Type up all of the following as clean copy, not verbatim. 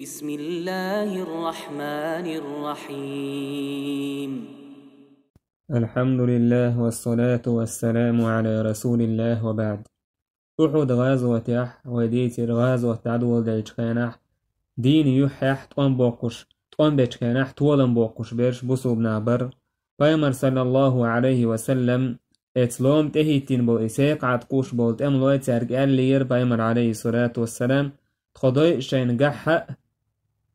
بسم الله الرحمن الرحيم. الحمد لله والصلاة والسلام على رسول الله وبعد. أحد غازوة يح وديت الغازوة تعدول ديجخانح دين يحيح طوان بوقش طوان بيجخانح طولن بوقش بيرش بصوب نابر بيمر صلى الله عليه وسلم اتلوم تهيتين بو إساق عد قوش بولت أملويت سارقال لير بيمر عليه الصلاة والسلام تخضي شين قحق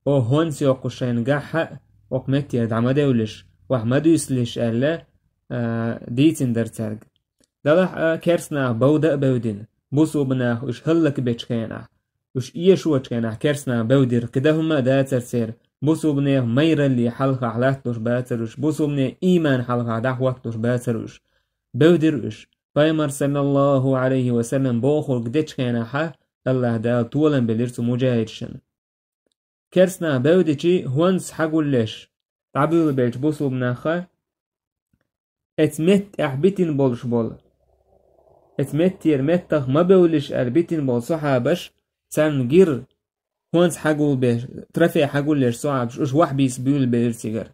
او هون سيوقشين قحق وقمت يد عمدولش وحمدو يسلش ألا ديتين در ترق دلح كرسنا بودا بودين بوسو بناه وش هلك بيتشكينه وش إيشو تشكينه كرسنا بودير كده هما داتر سير بوسو بناه مير اللي حلقة حلاتوش باتروش بوسو بناه إيمان حلقة دحوكتوش باتروش بوديروش بايمر صلى الله عليه وسلم بوخل قدتشكينه حا الله دا طولا بليرتو مجاهدشن كرسنا بوديشي هونس حقولش تعبير بيج بوسو بناخه اتمت احبتين بولش بول اتمت يرمتخ ما بولش اربتين بول صحابش سان غير هونس حقول بيش ترفي حقولش صحابش اش وحبيس بيول بيرتيغر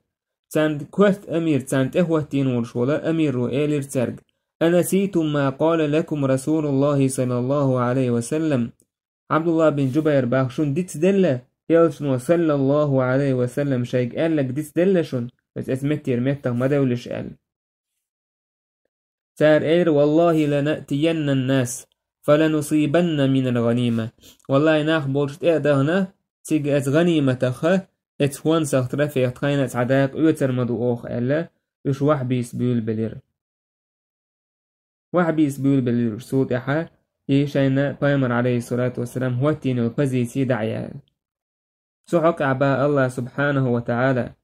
سان كوت امير سان تهوتين ورشولا امير رؤيلر ترق أنسيتم ما قال لكم رسول الله صلى الله عليه وسلم عبد الله بن جبير باخشون ديت دلة يلشن صلى الله عليه وسلم شيك قال لك ديت دلشون بس اتمت يرمتخ ما دولش قال سار اير والله لنأتين الناس فلنصيبن من الغنيمة والله ناخ بولشت اعدهنا تيج ات غنيمة خ ات هون سخترفي اتخين ات عداق اوتر مدو اوخ الا اش وحبيس بيول بلير وحبيس بيول بلير سود احا يشينا بايمر عليه الصلاة والسلام هو التين البزيتي دعيا سحق عباء الله سبحانه وتعالى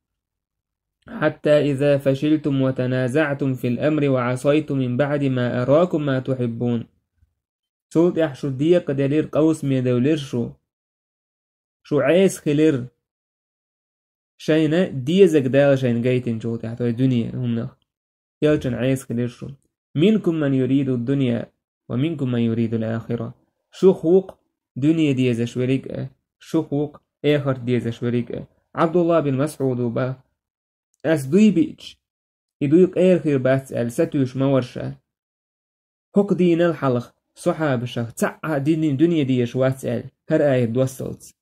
حتى إذا فشلتم وتنازعتم في الأمر وعصيتم من بعد ما أراكم ما تحبون سولت يحشو ديق دلير قوس ميدولير شو عيس خلير شينا ديزك دال شين جايتين شو تحت الدنيا هم نخ يلشن عيس خلير شو منكم من يريد الدنيا ومنكم من يريد الآخرة شو خوق دنيا ديز شوريك شو خوق آخر ديز شوريك عبد الله بن مسعود وبا أس دوي بيتش يدويق آخر بس ألستوش مورشة هق دين الحلق صحاب شخ تعا دين دنيا ديش واتسأل هر آية دوصلت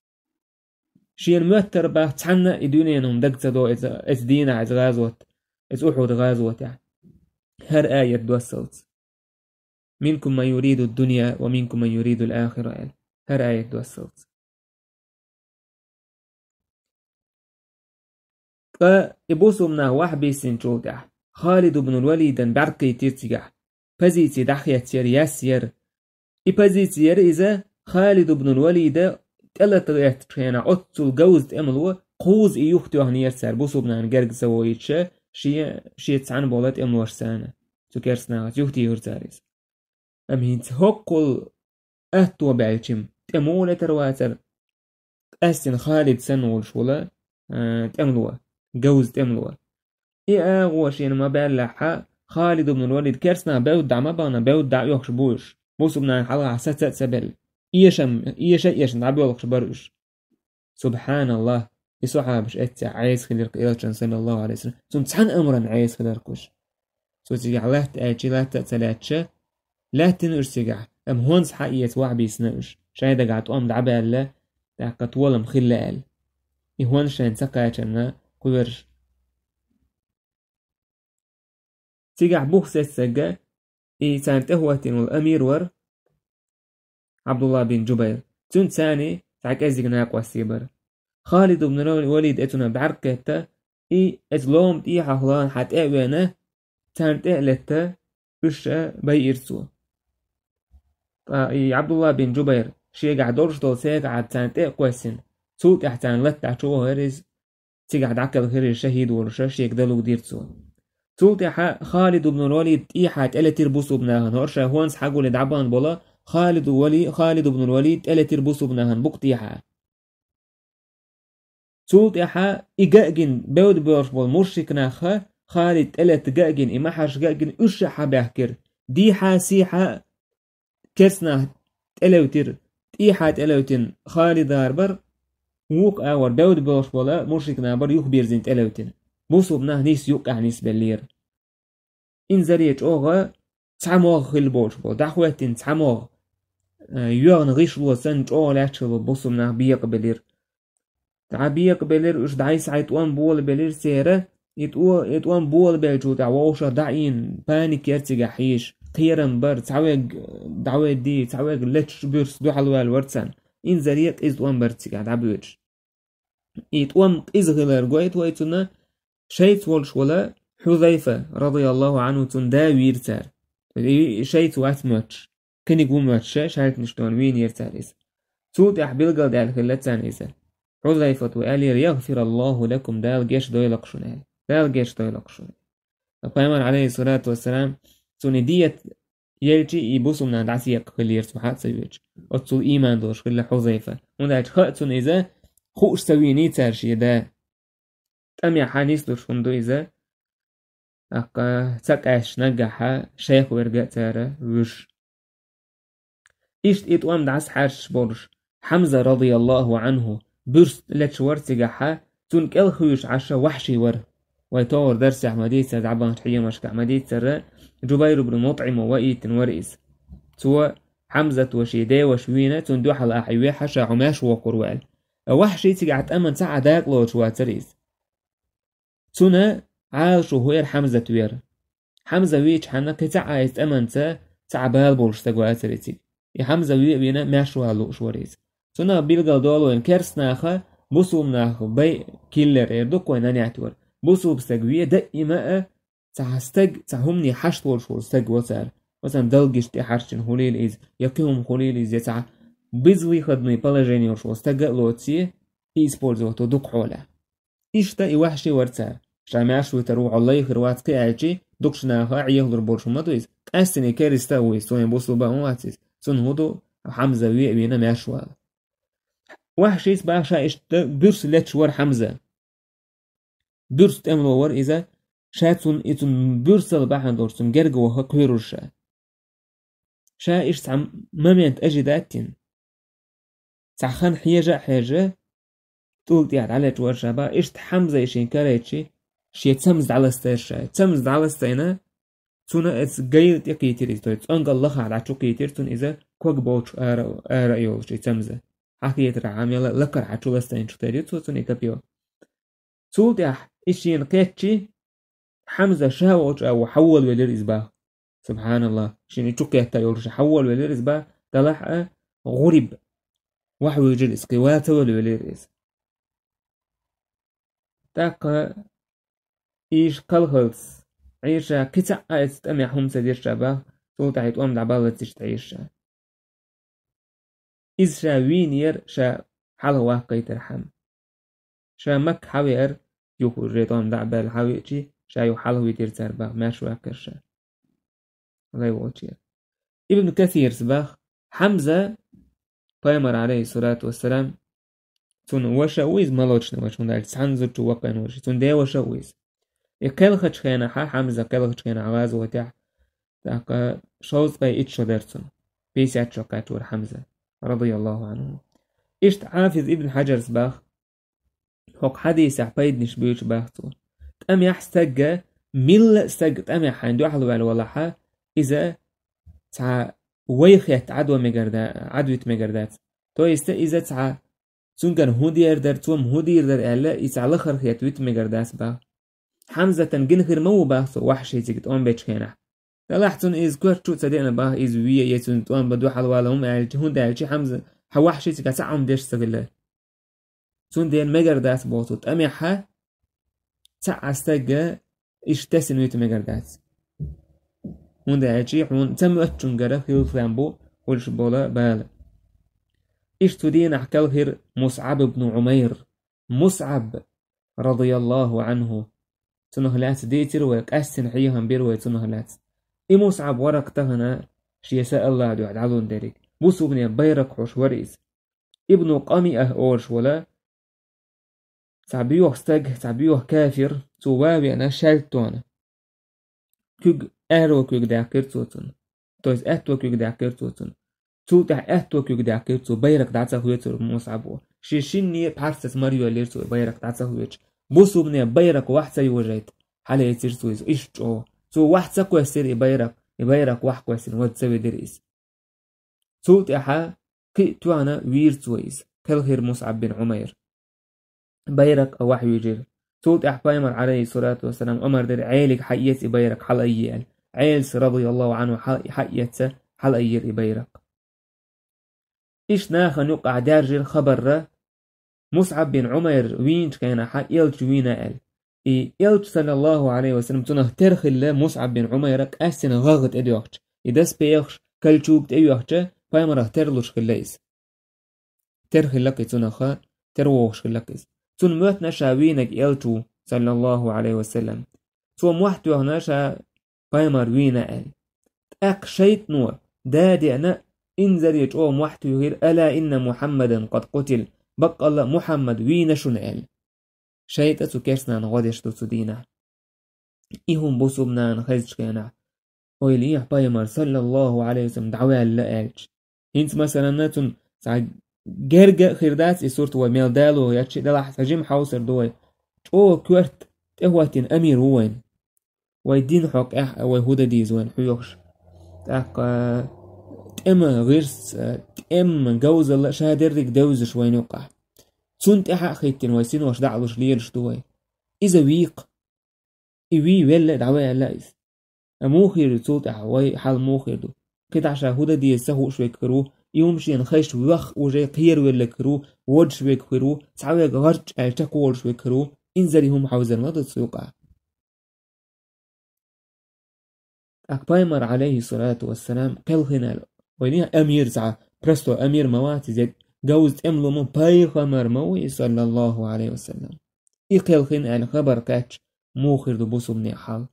شين موتر باه تحنا الدنيا نهم دقت دو إز دينا إز غازوت إز أحد غازوت يعني هر آية دوصلت منكم من يريد الدنيا ومنكم من يريد الآخرة يعني هر آية دوصلت فإبوسو منا وحبي سنجوتح خالد بن الوليد برقي تيرتجح بزيتي دحيت ياسير إبزيتير إذا خالد بن الوليد تلت ترينا عطل جوز أملو قوز إيوختو هنير سر بوسو بنا نجرج سويتش شي تسعن بولات أملو سنة تكرسنا يوختي يرتاريس أمين تهقل أهتو بعيشم تأمولة ترواتر أستن خالد سنول شولا تأملوه جوز تأملوه إيه أغوشين ما بلحا خالد بن الوليد كرسنا بودع ما بانا بودع يوخش بوش بوسو بنا حلقة ست سبل إيشم عبي والخش بروش سبحان الله يصحابش أتع عايز خلير قيلتشن صلى الله عليه وسلم سمتحن أمرا عايز خلير قوش سوتيجع لا تأتي لا تأتلاتش لا تنرسجع أم هونس حقية وعبي سنوش شايدا قاعد تقوم دعبا الله دعقت ولم خلال إهوان شاين سقايتنا قدرش تيجع بوخ سجا سانت أهوتين والأمير ور عبد الله بن جبير تون ثاني تعك أزيقناق والسيبر خالد بن الوليد اتنا بعركة ازلوم تيحا هلان حت اعوانا تانت اعلتا بش بيئرسو عبد الله بن جبير شيقع دورش دول سيقع تانت اعقواسين سوق احتان لتا شو هرز تيقع دعك الخير شهيد ورشا شيق دلو ديرتسو سوق خالد بن الوليد ايحا تألتير بوسو بناهن هرشا هونس حقو لدعبان بولا خالد بن الوليد تألتير بوسو بناهن بوقتيحا سوق احا ايقاقين بود بورش بول مرشك ناخا خالد تألت جاقين إماحش جاقين أشحا بحكر ديحا سيحا كرسنا تألوتر تيحا تألوتن خالد هاربر ووق اور داود بوش ولا مشرك نابر يخبر زين تلوتن بوصو بناه نيس يوقع نيس بلير إن زريج أوغا تعموغ خلبوش بو دعواتين تعموغ يوغن غيش وسنج أوغ لاتشل بوصو بناه بيق بلير تعبيق بلير إش دعي سعيت وان بول بلير سيرة يتوان بول بلجو دعووشا دعين بانيك يرتيغ حيش قيرن بر تعويق دعوات دي تعويق لتش بيرس دو حلوال ورتسان إن زريق إز وان برتيغ دعبوش يتوان إز غلر قويت ويتونا شيت والش ولا حذيفة رضي الله عنه تنداوي يرتار شيت وات ماتش كان يقوم ماتش شايت نشتون وين يرتار إذا توت أحبيل قال دال خلتان إذا حذيفة وقال يغفر الله لكم دال جيش دويلق شنال دال جيش دويلق شنال القيامر عليه الصلاة والسلام توني ديت يلجي يبوسو من عدعسيق خلي يرتبحات سيويج أتصل إيمان دوش خلي حذيفة وندعج خأتون إذا خوش سويني تارشي دا أمي حانيس دوش فندو إذا أقا تقاش نجح شيخ ورقا تارا وش إشت إتوام دعس حارش بورش حمزة رضي الله عنه برست لتشور تجحا تونك الخيوش عشا وحشي ور ويطور درس أحمدية ساد عبان تحيي مشك أحمدية سر جبير بن مطعم وإيت ورئيس سوى حمزة وشيدي وشوينة تندوح الأحيوي حشا عماش وقروال وحشي تجعت أمن ساعة داك لوش واتريز تنا عاشو هوير حمزة وير حمزة ويش حنا كتاع يستأمن تعبال بولش تقوى أتريتي حمزة وينا ماشو هالوش وريز تنا بيلقى دولو إن كرسناخا بوسوم ناخو بي كيلر يردوك وينان يعتور بوسوب استقوية دائما تعهمني حشت والشور استقوى سار مثلا دلقش تي حشتن هوليل إز يقيهم هوليل إز يتع بيزوي خدني بلاجيني وشو استقى لوتي إيسبورزو تدوك حوله إشتا إيوحشي ورتار شامعش وتروح الله يخروات قاعدي دوكشناها عيهلر بورشو مدويز أستني كاريستاوي سوين بوصل باواتيز سن هدو حمزة وينا ماشوا وحشيس باشا إشت برس لتشور حمزة برس تأملور إذا شاتون إتون برسل باحن دورسون جرجو هكويروشا شا إشت عم ممينت أجداتين تخن حاجة تقول يعني على جوار شبا إشت حمزة إشين كاريتشي شي تمز على ستيرشا تمز على ستينا تونا إتس جايل يقيتير إستويت أنقل الله على عشوقيتير تون إذا كوك بوش آرا يول شي تمزة حكيت رعام يلا لكر عشوق ستين شتري تون إكابيو تقول يح إشين قيتشي حمزة شاوش أو حول ولير إزباه سبحان الله شين يشوقيتا يولش حول ولير إزباه دلح غريب وحو يجل إسقوات ولير إز تاق إيش كالهلس عيشة كتا آيست أمي حمسة دير شابه صوت عيد أم دعبالة تشتعيشة إز شا وينير شا حاله واقعي ترحم شا مك حوير يوكو ريطان دعبال حويتي شا يو حاله ويتير تربا ماش واقر شا الله يوالشير ابن كثير سباخ حمزة قيمر عليه الصلاة والسلام تون وشاويز مالوشنا وشون دايل تسحنزر تو وقين وشي تون دي وشاويز يقل خشخينا حمزة قل خشخينا عواز وتح تاقا شوز باي اتشو درسون بيسي اتشو قاتور حمزة رضي الله عنه اشت حافظ ابن حجر سباخ حق حديث عبايد نشبيوش باختو تأمي احستقى مل استقى تأمي حين دوحلو بالولاحة إذا تع ويخيت عدوة مقردات تو يستا إذا تع تون هودي يردر توم هودي يردر إعلا يتعلى خرخيت ويت مقردات با حمزة تنجن خير مو باختو وحشي تيجت أم بيتش خينا تلاحتون إز كوات شو تصدقنا باه إز ويا يتون توم بدو حلوالهم أعلتي هون داعلتي حمزة حوحشي تيجت سعهم ديش سغلا تون دين مقردات بوتو تأميحها تع استقى إشتسن ويت مقردات هون داعلتي حون تم أتشون قرا خيو فلانبو ولش بولا بالا إيش تدين أحكال غير مصعب بن عمير مصعب رضي الله عنه تنهلات ديتر ويكأسن حيهم بير تنهلات إي مصعب ورق تهنا شيساء الله دو عدالون دارك بوسو بني بيرق حوش ورئيس ابن قامئة أورش ولا تعبيوه كافر توابي أنا شالتوانا كوغ أرو كوغ داكر توتن تويس أتو كوغ داكر توتن سوت أهتوك يقدع كيرتو بيرك دعتا هويتو مصعبو شيشيني بحرسة ماريو ليرتو بيرك دعتا هويتش بوسو بني بيرك واحد وجيت حالة يتيرتو إيش إيشتو سو واحد كويسير يبيرك واحد كويسير وتسوي دريس سوت أحا كي توانا ويرتويز كل خير مصعب بن عمير بيرك أو وحي يجير سوت أحبايمر عليه الصلاة والسلام أمر در عيلك حقيت بيرك حل أيال عيلس رضي الله عنه حقيت حل أيال بيرك إيش ناخن يقع دارج الخبر مصعب بن عمير وينش كان إلج وينا إلج صلى الله عليه وسلم تنه ترخل مصعب بن عميرك أسن غغت إديوخش إدس بيخش كالشوب إديوخش بايمره ترلوش خليس ترخل لك تنه تروخش خلكس تن موت نشاوينك إلجو صلى الله عليه وسلم تو موحتو هناشا بايمر وينا أك شيط نور دادي أنا إنزل يجو موحتو يغير ألا إن محمدا قد قتل بق الله محمد وين شنال شيطة سكرسنا نغادش تسدينا إيهم بوسوبنا نخزش كينا ويليه بايمر صلى الله عليه وسلم دعوة اللقاج هنت مثلا ناتون ساعد جرجة خيردات إسورت وميل دالو ياتشي دلح سجيم حوصر دوي كورت تهواتين أمير وين ويدين حق ويهودا ديز وين حيوش تاق تأم غيرس تأم جوز الله شهادرك دوزش وين يوقع تونت أحا خيتين ويسين واش دعلوش ليرش دوي إذا ويق إيوي ولا دعوة لايس موخير تولت أحا وي حال موخير دو كده عشا هودا دي سهو شوي كرو يومشي نخيش وخ وجاي قير ولا كرو ود شوي كرو تعوي غرج تاكول شوي كرو إنزلي هم حوزر مضت سيوقع أكبايمر عليه الصلاة والسلام قل هنا وينيها أمير زعا برستو أمير مواتي زيد جوز أملو من بايخمر موي صلى الله عليه وسلم إقل هنا الخبر كاتش موخر دو بوسو مني حال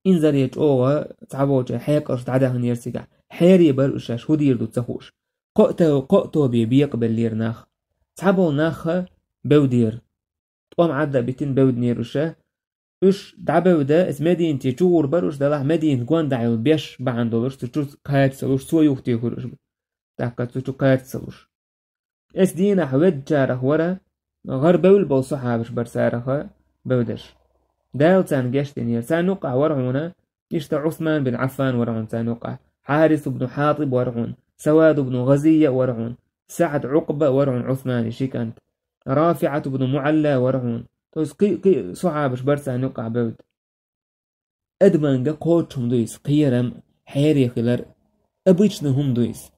إنزل يجوه تعبوجه حيقرش تعدهن يرسيقع حيري برقشاش هدير دو تسخوش قوتو بيقبل لير ناخ تعبو ناخ بودير تقوم عدا بيتين بود نيروشه إش دعبو ده اس مدين تجور برقش دلاح مدين قوان دعيو بيش بعندولش تجور قايت سلوش سو يوختي خورش دعكا تجور قايت سلوش اس دينا حواد جاره ورا غر بول بو صحابش برساره بودش داو تان جشتين تان نقع ورعونا يشتا عثمان بن عفان ورعون تان نقع حارث بن حاطب ورعون سواد بن غزية ورعون سعد عقبة ورعون عثمان شيكانت رافعة بن معلى ورعون توس قي صحابش برسا نقع بود أدمان قوتهم دويس قيرم حيري خلر أبيشنهم دويس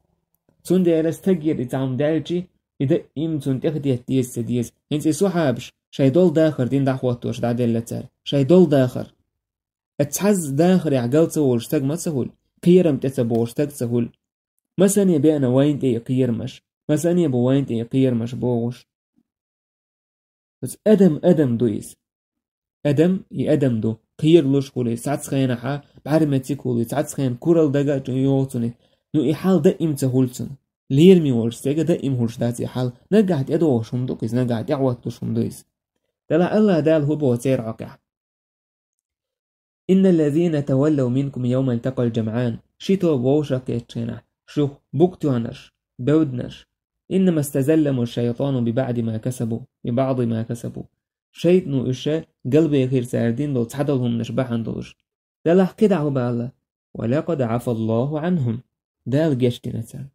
تون دي ألستقير إتعام دالجي إذا إمتون تخديت ديس سديس هنسي صحابش شاي دول داخر دين دعواتوش دعدين لتال شاي دول داخر اتحز داخر يعقل تسول شتاق ما تسهول قيرم تتبو شتاق تسهول مثلا يبينا وين تي قيرمش مثلا يبو وين تي قيرمش بوغش بس أدم دويس أدم دو قير لوش كولي ساعت سخينا حا بعرمتي كولي ساعت سخين كورل دقا يوتوني نو إحال دائم تهولتون ليرمي ورستيجا دائم هولشتاتي حال نقعد يدوه شمدوكيس نقعد يعواتو شمدويس دلع الله دال هو بوتير عقع إن الذين تولوا منكم يوم التقى الجمعان شيتو بوشك يتشينا شو بوكتوانش بودنش إنما استزلموا الشيطان ببعض ما كسبوا شيطنو إشا قلبي خير ساردين دول تحدلهم نشبحان دولش دلع كدعو بالله ولقد عفى الله عنهم دال جشتي نتسال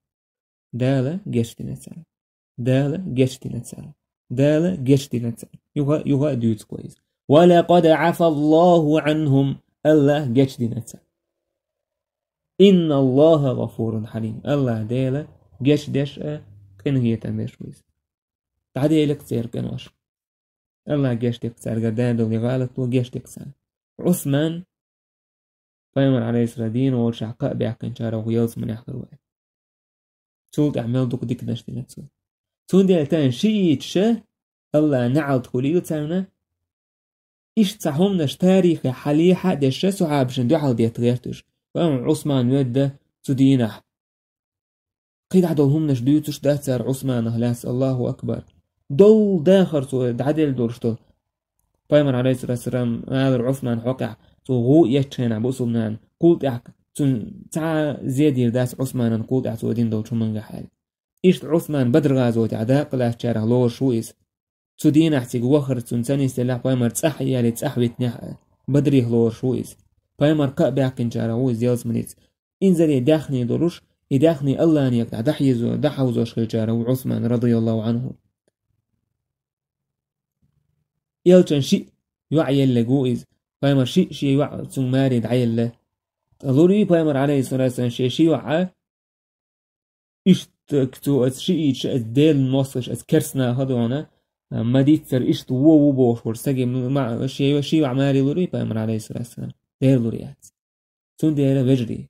دال جشتي نتسال يوها ديوت كويس ولقد عفى الله عنهم الله جشتي نتسال إن الله غفور حليم الله دال جش دش كن هي تمش كويس تعدي لك سير كنوش الله جشتي كسر قدام دول غلط وجشتي كسر عثمان بايمر عليه السلام وشعقاء بيحكن شارع ويلس من يحضر وقت تولد أعمال دوك ديك نشتي نتسو تون دي التان شيء تشه الله نعل تقولي تساونا إيش تساهم نش تاريخ حليحة دشه صحاب شندو حال دي تغيرتش وأم عثمان يده تدينح قيد عدلهم نش ديوتش داتر عثمان هلاس الله أكبر دول داخر سو دعدل دورشتو بايمر عليه السلام هذا عثمان حقع تو غو يتشينا بوسمنان قلت تون تاع زيد يرداس عثمان نقود اعتودين دو شمن حال إيش عثمان بدر غازوت عداق لا شارع لور شويس تودين احتيق وخر تون سني سلاح بايمر تصحي يالي تصحويت نح بدري لور شويس بايمر كأبع كنجارة ويز يلز منيت إنزل يداخني دروش يداخني الله أن يقطع دحيزو دحوزو شخيجارة وعثمان رضي الله عنه يلتن شيء يوعي اللي جويز بايمر شيء يوعي تون ماري دعي الله لوري بايمر عليه الصلاة والسلام شيء يوعي إيش تكتو شيء ديل نوصش كرسنا هذونا ما ديتر إيش تو بوش ورسجي مع شيء عمالي لوري بايمر عليه الصلاة والسلام دير لوريات تون دير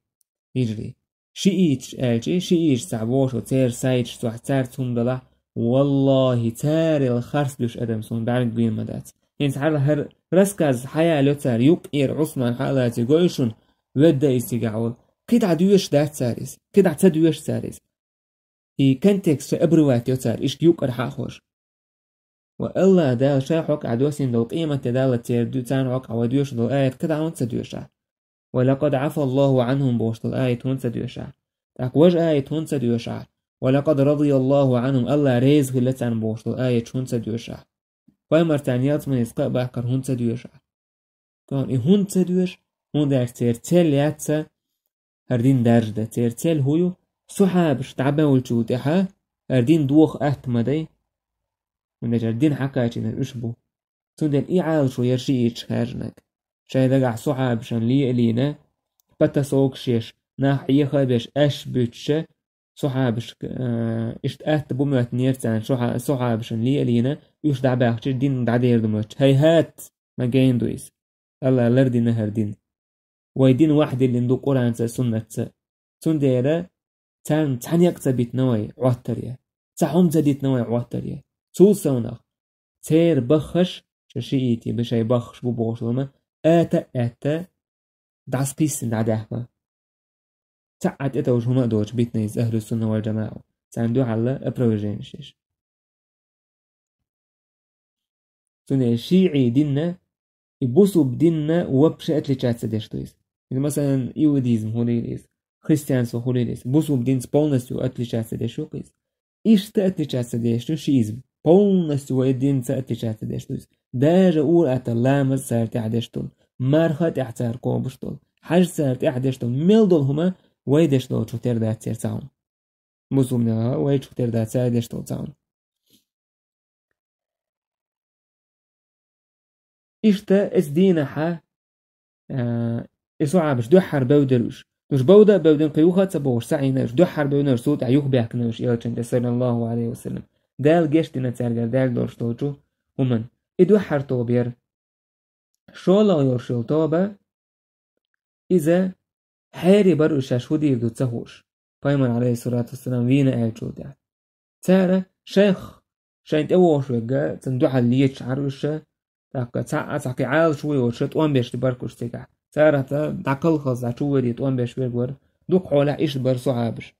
يجري شيء تعبوش وتير سايد تار تون دلا والله تار الخرس بيش أدم سون بعد بين مدات يعني تعال هر رسكاز حياة لوتار يقير عثمان حالاتي قويشون ودا يستيقعول كيد عدويش دات ساريس كيد عتدويش ساريس كنتكست أبروات يوتار إيش يقر حاخوش والله دال شاحوك عدوسين دو قيمة دالة تير دو تانوك عودوش دو آيات كده عون تدوشا ولقد عفى الله عنهم بوشت الآية هون تدوشا تاكوج آية هون تدوشا ولقد رضي الله عنهم الله ريز خلتان بوشت الآية هون تدوشا بايمر تانيات من إسقاء باكر هون تدوشا كان هون تدوش هون دار تير تيل ياتسا هردين درجة تير تيل هويو صحابش تعباول جودها هردين دوخ أهتمدي من جردين حكايتنا الأشبو تندن إعال شو يرشيش خارجنك شاي دقع صحابشن لي إلينا بتا سوكشيش ناحية خابش أش بيتش صحابش إشت أهت بومات نيرتان صحابشن لي إلينا يوش دعباخش دين دعدير دموش هاي هات ما جاين دويس الله لردين هردين ويدين واحد اللي ندو قرآن سنة تنديرا تان يقتبت نوعي عواتريا تحوم زديت نوعي عواتريا توسونا تير بخش ششيتي بشي بخش بوبوشلما آتا دعسقيس دعداحبا تعد إتا وجهما دوش بيتنيز أهل السنة والجماعة تعندو على أبروجين شيش سنة شيعي ديننا يبوسوا بديننا وبشأت لشات سديشتويز مثلا يوديزم هوليليز خريستيانس وهوليليز بوسوا بدين полностью отличаться от шокис. И что отличается от шизм? Полностью один отличается от шизм. Даже у это ламас сарт عدشتون مرخت احتار قوبشتون حج سارت عدشتون ملدول هما ويدشتون شو تردا تيرتاون مسلمنا ويد شو تردا تيرتاون تاون إشتا اسدينا ح إسوعبش دوحر بودروش دوش بودن قيوخة تبوش سعيناش دوحر بودنش صوت عيوخ بيحكناش إلتشن صلى الله عليه وسلم دال جشتنا تارجر دال دورش توجو ومن إدوحر توبير شولا يورشل توبا إذا حاري برؤشاش ودير دو تسهوش بايمن عليه الصلاة والسلام وينا أعجو دا تارا شيخ شاينت أوش وقا تندوح الليتش عروشا تعقي عال شوي وشت وان بيش تباركوش تيقع تارا تعقل خلص عشو ديت وان بيش بيقور دوق حولا إيش بر صعابش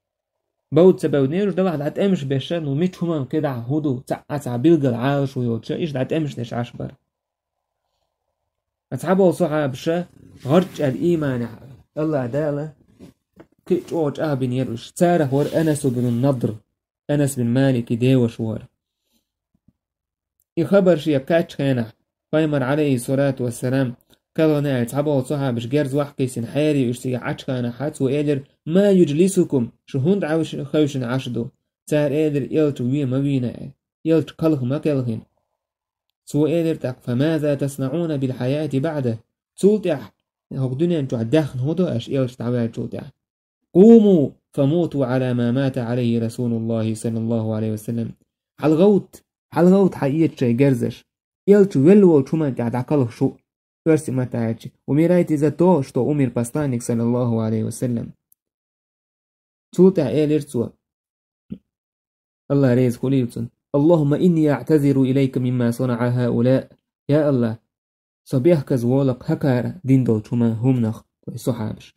بود سبودنيروش دا واحد عتأمش بيشان وميت هما كده هدو تعقع بيلقى العال شوي وشا إيش دا عتأمش نش عشبر أصحابه صعابشا غرج الإيمان الله داله كي جوج بن يروش تاره ور أنس بن النضر أنس بن مالك ديوش ور يخبر شي كاتش خينا بايمر عليه الصلاة والسلام كذا ناس أصحابه صحابش جرز وحكي سنحاري وشتي عش خينا حتى وقادر ما يجلسكم شهون عاوش خوشن عشدو تار قادر يلت وي ما بينا يلت كله ما كلهن سو قادر تق فماذا تصنعون بالحياة بعده تولتح هو الدنيا انتو عداخن هدو اش يلت تعبير تولتح قوموا فموتوا على ما مات عليه رسول الله صلى الله عليه وسلم حلغوت حقيقة شي جرزش يلت ولو چوما تعدقله شو فرسي ما تعيش وميرايتي زتو شتو أمير بستانك صلى الله عليه وسلم تولتح إيلرتسوا الله ريز خليلتون اللهم إني أعتذر إليك مما صنع هؤلاء يا الله صبيح كزوالق هكار دين دول شما همنخ ويصحابش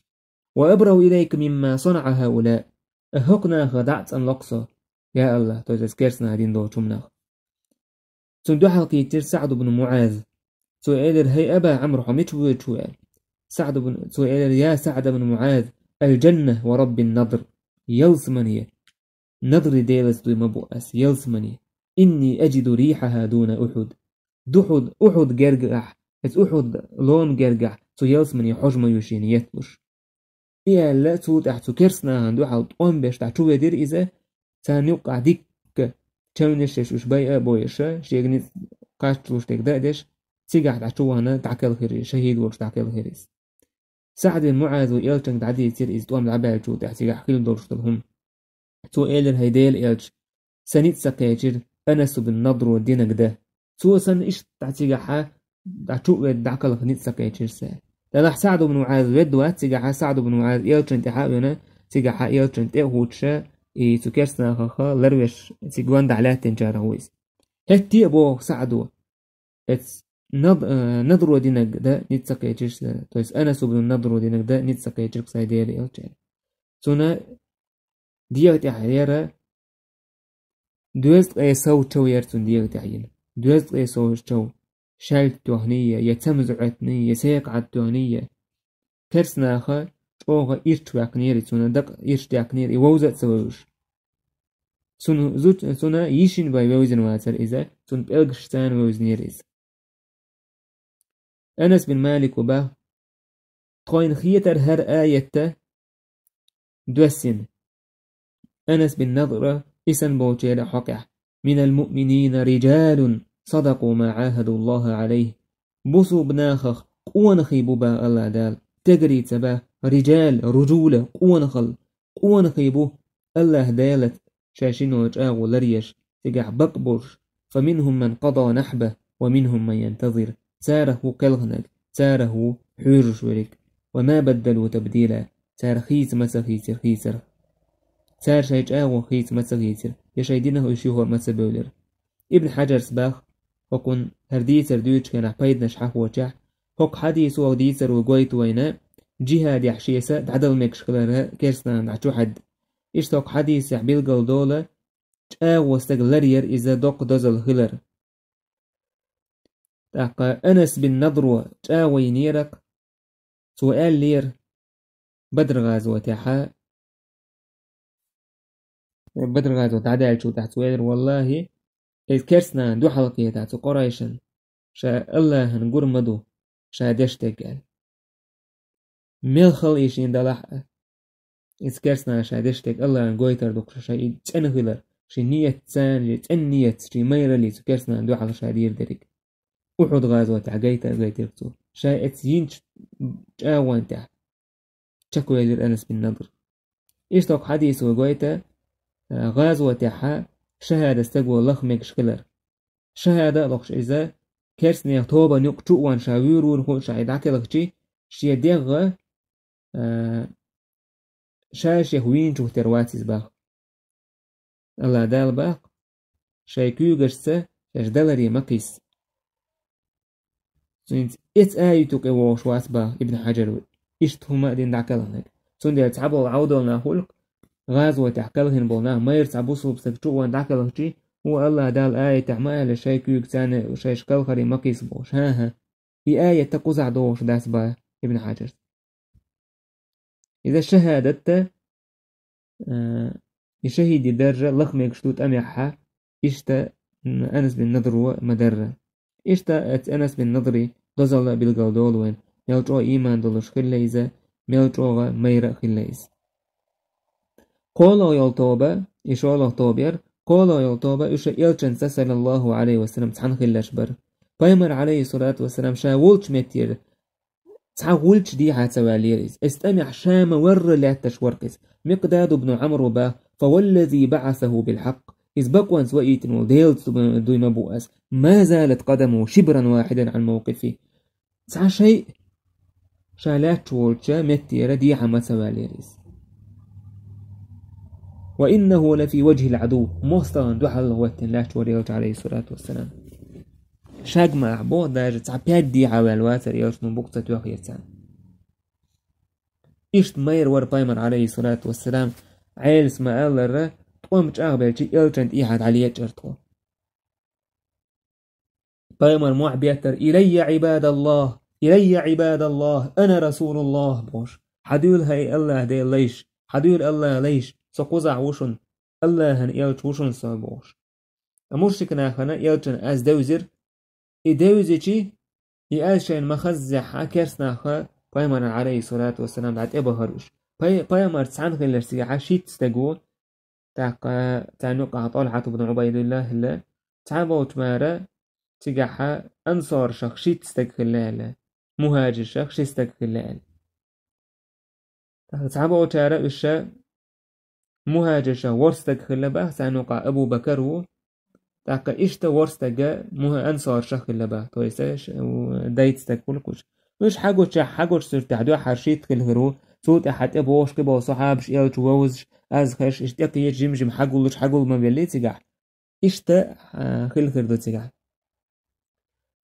وأبرو إليك مما صنع هؤلاء أهقنا خدعت أن لقصة يا الله تذكرسنا دين دول شمنخ تندو حلقي تير سعد بن معاذ سؤال هي أبا عمرو حميت سعد بن سؤال يا سعد بن معاذ الجنة ورب النضر يلسمني نضر ديلس دوي مبؤس يلسمني إني أجد ريحها دون أحد دحد أحد جرجح أحد لون جرجح تو يلسمني حجم يشين يتلش إيه لا تود أحتو كرسنا عندو حال طوم بيش تحتو ودير إذا تانيوقع ديك تشونش وش بايقة بويشة شيغني قاشتلوش تك دادش تيجح تحتو هنا تعكل خيري شهيد ورش تعكل خيريس سعد بن معاذ وإلتن تعدي يصير إز توام العبال جو تحتي حكيل دورش لهم تو إيلر هيديل إلش سنيت سقيجر أنس بن نضر ودينك ده تو سن إيش تعتي حا تعتو دعكل خنيت سقيجر سا لأن سعد بن معاذ ودوات تيجح سعد بن معاذ إلتن تحاونا تيجح إلتن تهوتشا إي تكرسنا خا لروش تيجوان دعلات تنجار هويس هتي أبو سعدو اتس نضر ودينك ده نتسقيجر تويس أنس بن نضر ودينك ده نتسقيجر سايدير إلتن سونا ديغت أحيارا دوست أي سو تو يرتون ديغت أحيان دوست أي سو تو شالت توهنية يتمزعتني يسيق عالتوهنية كرسنا أخا توغا إيرت واقنيري سونا دق إيرت واقنيري ووزت سووش سونا زوت سونا يشين باي ووزن واتر إذا سون بألقشتان ووزنيريز أنس بن مالك وباه تخوين خيتر هر آية دوسين أنس بن نضرة إسن بوتير حقع من المؤمنين رجال صدقوا ما عاهدوا الله عليه بصوا بناخخ قوان خيبوا با الله دال تجري تبا رجال رجولة قوان خل قوان خيبوا الله دالت شاشين وجاغ لريش تقع بقبرش فمنهم من قضى نحبه ومنهم من ينتظر ساره كالغنك ساره حيرش ورك وما بدلوا تبديلا سار خيس مسخيسر خيسر سار شيج آغو خيس مسغيتر يشايدينه يشيهور مسبولر ابن حجر سباخ وكن هرديسر دويتش كان عبايد نشحه وجح هوك حديث وديسر وقويت وينا جهاد يحشيسة دعدل مكشكلر كيرسنا دعتو حد اشتوك حديث يحبيل قلدولة آغو استغلرير إذا دوق دوزل خلر تاقا أنس بن نضرو آغوي نيرق سؤال لير بدر غازو تحا بدر غازو تعدال شو تحت وير والله الكرسنا دو حلقية تحت قريشن شا الله هنقر مدو شا دشتك قال ملخل إيشين دلح الكرسنا شا دشتك الله هنقويتر دوك شا تنغلر شي نية تسان تن نية شي ميرا لي كرسنا دو حلق شا دير درك أحد غازو تعقيتا غيترتو شا اتسينش جاوان تحت شكو يدير أنس بن نضر إيشتوك حديث وقويتا غازوة تحا شهادة استقوى لخمك شكلر شهادة لخش إذا كرسني توبا نقشو وان شاويرور هو شايدعك لخشي شي ديغ شاش يهوين شو ترواتيز باخ الله دال باخ شايكيو قشسة شاش دالري مقيس سنت إت آيتوك إيوش واسبا ابن حجر إشت هما دين دعكالهنك سندي يتعبوا العودة خلق غازوة تحكالهن بولناه ما يرتعبوا صوب سكتو وان دعكالهشي هو الله دال آية تعمال شايكيو يكسان شايش كالخري مقيس بوش ها هي آية تقوزع دوش داس با ابن حجر إذا شهادت يشهد درجة لخم يكشتوت أميحها إشتا أنس بن نضر مدرة إشتا أنس بن نضري غزل بالقلدول وين ميلجو إيمان دولش خليزة ميلجو ميرا خليز قولوا يلطوبة إشوالله طوبير قولوا يلطوبة إشا إلچن صلى الله عليه وسلم تحن خلاش بر بايمر عليه الصلاة والسلام شاولش متير تعولش دي حاتواليريز استمع شام ور لا تشورقز مقداد بن عمرو با فوالذي بعثه بالحق إذ بقوا سوئيت وديلت دوي مبؤس ما زالت قدمه شبرا واحدا عن موقفه سع شيء شالات تولشا متير دي حاتواليريز وإنه لفي وجه العدو مستغن دحل واتن لا توريلت عليه الصلاة والسلام شاق مع بوض داجة تعبيد دي عوالواتر يوشنو بقطة وخيرتان إشت مير ور بايمر عليه الصلاة والسلام عيل سما ألر قومت أغبر شي إلترنت إيحاد عليه جرتو بايمر معبيتر إلي عباد الله أنا رسول الله بوش حدول هاي الله دي ليش حدول الله ليش سقوزع وشن الله هن يلت وشن سابوش أمرشك ناخنا يلتن أز دوزر إدوزيشي يأشين مخزح كرس ناخا بايمر عليه الصلاة والسلام بعد إبا هروش بايمر تسعن خلال سياحة شيت تستقو تعنقع طلحة بن عبيد الله الله تعبوا تمارا تجاحة أنصار شخص شيت تستقلال مهاجر شخص يستقلال تعبوا تارا إشا مهاجر شخص ورستقلال به تعنقع أبو بكر و تاكا إشتا ورستقا أنصار شخص لبه تويساش ودايت تستقل كوش مش حاجوش سرتعدو حرشيت كالهرو صوت أحد أبوش كبا صحابش إيال تووزش از خش اشتاقي جيم حقول ما بيلي تجح اشتا خل دو تجح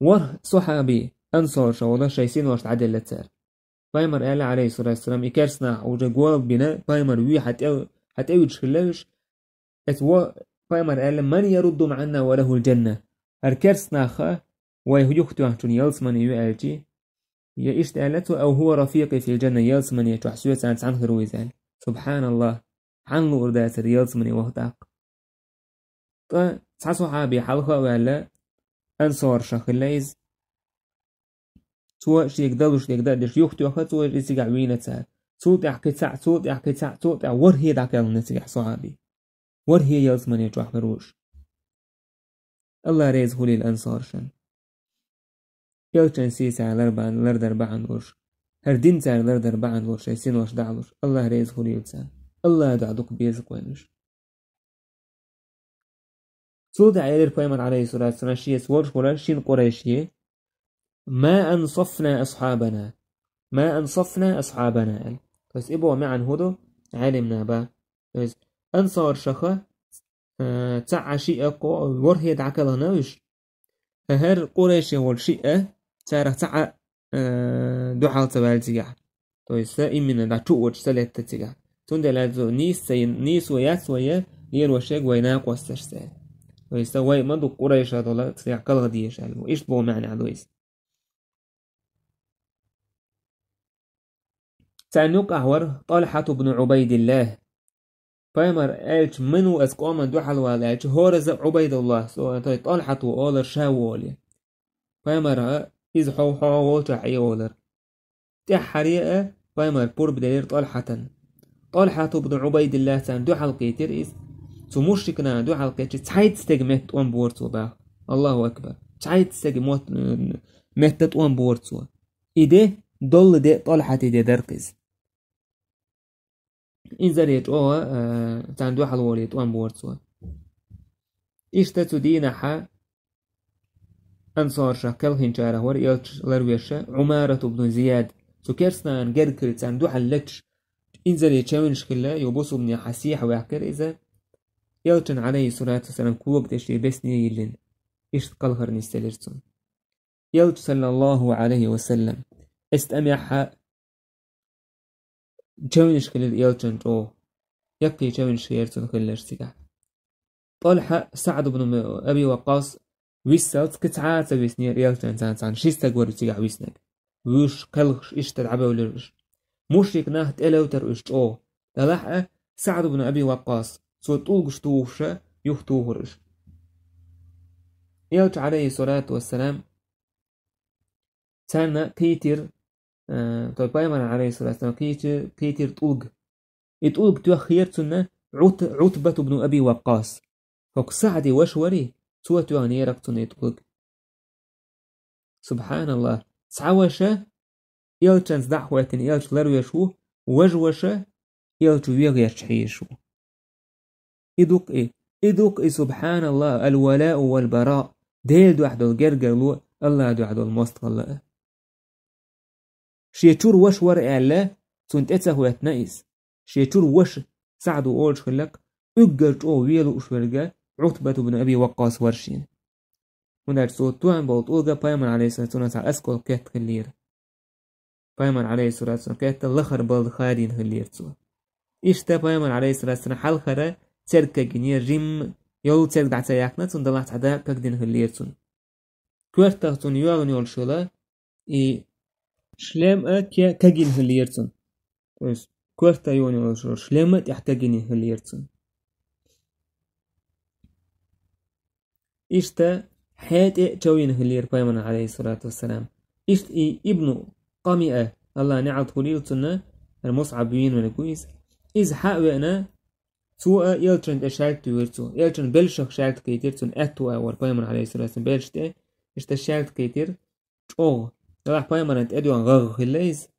ور صحابي أنصار شوالا شايسين واشت عدل لتسار بايمر قال عليه الصلاة والسلام إكارسنا وجاقوال بنا بايمر وي حتى خلاوش اتوا بايمر قال من يرد معنا وله الجنة الكارسنا خا ويهجوختو عشان يلسمن يؤالتي يا إشت قالته أو هو رفيقي في الجنة يلسمن يتوحسويت عن خرويزان سبحان الله عنو أردات رياض من وهداق صحابي حلقة ولا أنصار شخليز سواء شيء يقدرش يختو أخذ سواء يسيق عوينة ساعة صوت يحكي ساعة ورهي داك النسيح صحابي ورهي يلز من يجوح بروش الله ريز هولي الأنصار شن يلتن سيسا لرد أربعان ورش هردين ساعة لرد أربعان ورش يسين وش دعوش الله ريز هولي يلسان الله دعوك بيزق وينش صود عير بايمر عليه الصلاة والسلام شيء ورش ولا شين قريشية ما أنصفنا أصحابنا بس إبوا معن هدو علمنا با بس أنصار شخا تسع شيء ورهي دعكلا نوش هر قريشي والشيء تعرف تسع دحال تبالتيا بس إمنا دا توش سلت تيا تندلازو نيس ويا يروشيك ويناق واستشتاء ويسوي مدو قريش هذولا تيعقل غديش علمو إيش بو معنى عدويس تعنوك أحور طلحة بن عبيد الله بايمر قالش منو أسقوم دوحل ولا قالش هورز عبيد الله سو طلحة وأولر شاولي بايمر إذ حو وتحي أولر تحريقة بايمر بور بدير طلحة بن عبيد الله تان دوحل قيتر إذ سموشكنا دوحل قيتر تحيد استجمت وان بورتو با الله أكبر تحيد استجمت متت وان بورتو إده دول ده طلحة ده درقز إن زريت تان دوحل وليت وان بورتو إشتتو دينحا أنصار شكل هنجارة وريالش لرويشة عمارة بن زياد سكرسنان جركر تان دوحل لكش إن زريت شاونش كلا يبوسو بن حسيح ويحكر إذا يلتن عليه الصلاة والسلام كوك تشتي بسني يلين إشت قلهر نستلرسون يلت صلى الله عليه وسلم استمعها جونش كل يلتن جو يقي جونش يرتن كل سكح طلحة سعد بن أبي وقاص ويسالت كتعات ويسنير يلتن تان شيستك ورتيع ويسنك وش قلش إيش تلعبه ولرش مشرك نهت إلو ترش جو دلحة سعد بن أبي وقاص سو طولش توفشة يختوهرش يلت عليه الصلاة والسلام تانا كيتر طيب بايمر عليه الصلاة والسلام كيتر طولق توخيرتنا عتبة بن أبي وقاص فوق سعدي وشوري سوى تواني رقتنا يطلق سبحان الله سعوشة يلتنز دعوة يلت لرويشو وجوشة يلت ويغيرشحيشو إدوك سبحان الله الولاء والبراء ديل دو أحدو الجرجر الله دو أحدو المستقل شيتور وش ورق الله سنت اتسهو يتنايس شيتور وش سعدو أولش خلق أجرج أو ويلو أشورجا عتبة بن أبي وقاص ورشين ونار صوتوان بولت أولغا بايمن عليه الصلاة والسلام أسكول كيت خلير بايمن عليه الصلاة والسلام كيت اللخر بلد خادين خلير تسوا إشتا بايمن عليه الصلاة والسلام حال خرا تركا جنير جيم يولو ترك دعتا ياكنا تون دلعت عدا كاكدين خلير تون كوارتا تون يوغن يولشولا شلام كاجين خلير تون كورتا يوني ولش لمت يحتاجني هليرتون إشتا حياتي جوين هلير بايمن عليه الصلاة والسلام إشت ابن قمئة الله نعط هليرتون المصعبين من كويس إذ حقنا سوء يلترن تشارت ويرتو يلترن بلشك شارت كيتيرتون أتوا ور بايمن عليه الصلاة والسلام بلشته إشتا شارت كيتير أو راح بايمن أنت أدوان غغ خليز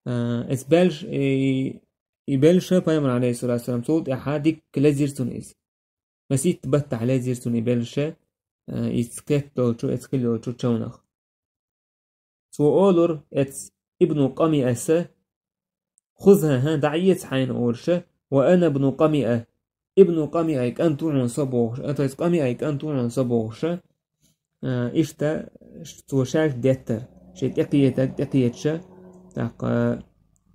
إس بلش يبلش بايمن عليه الصلاة والسلام صوت أحادك لازيرتون إز بس يتبت على لازيرتون يبلش يتسكتو شو يتسكلو شو تشونخ سو أولور إتس ابن قمئة خذها ها دعيت حين أورشة وأنا ابن قمئة ابن قمئة أنتو عن صبوغش أنتو قمئة أنتو عن صبوغش إشتا سو شاك ديتر شي تقيتش تاق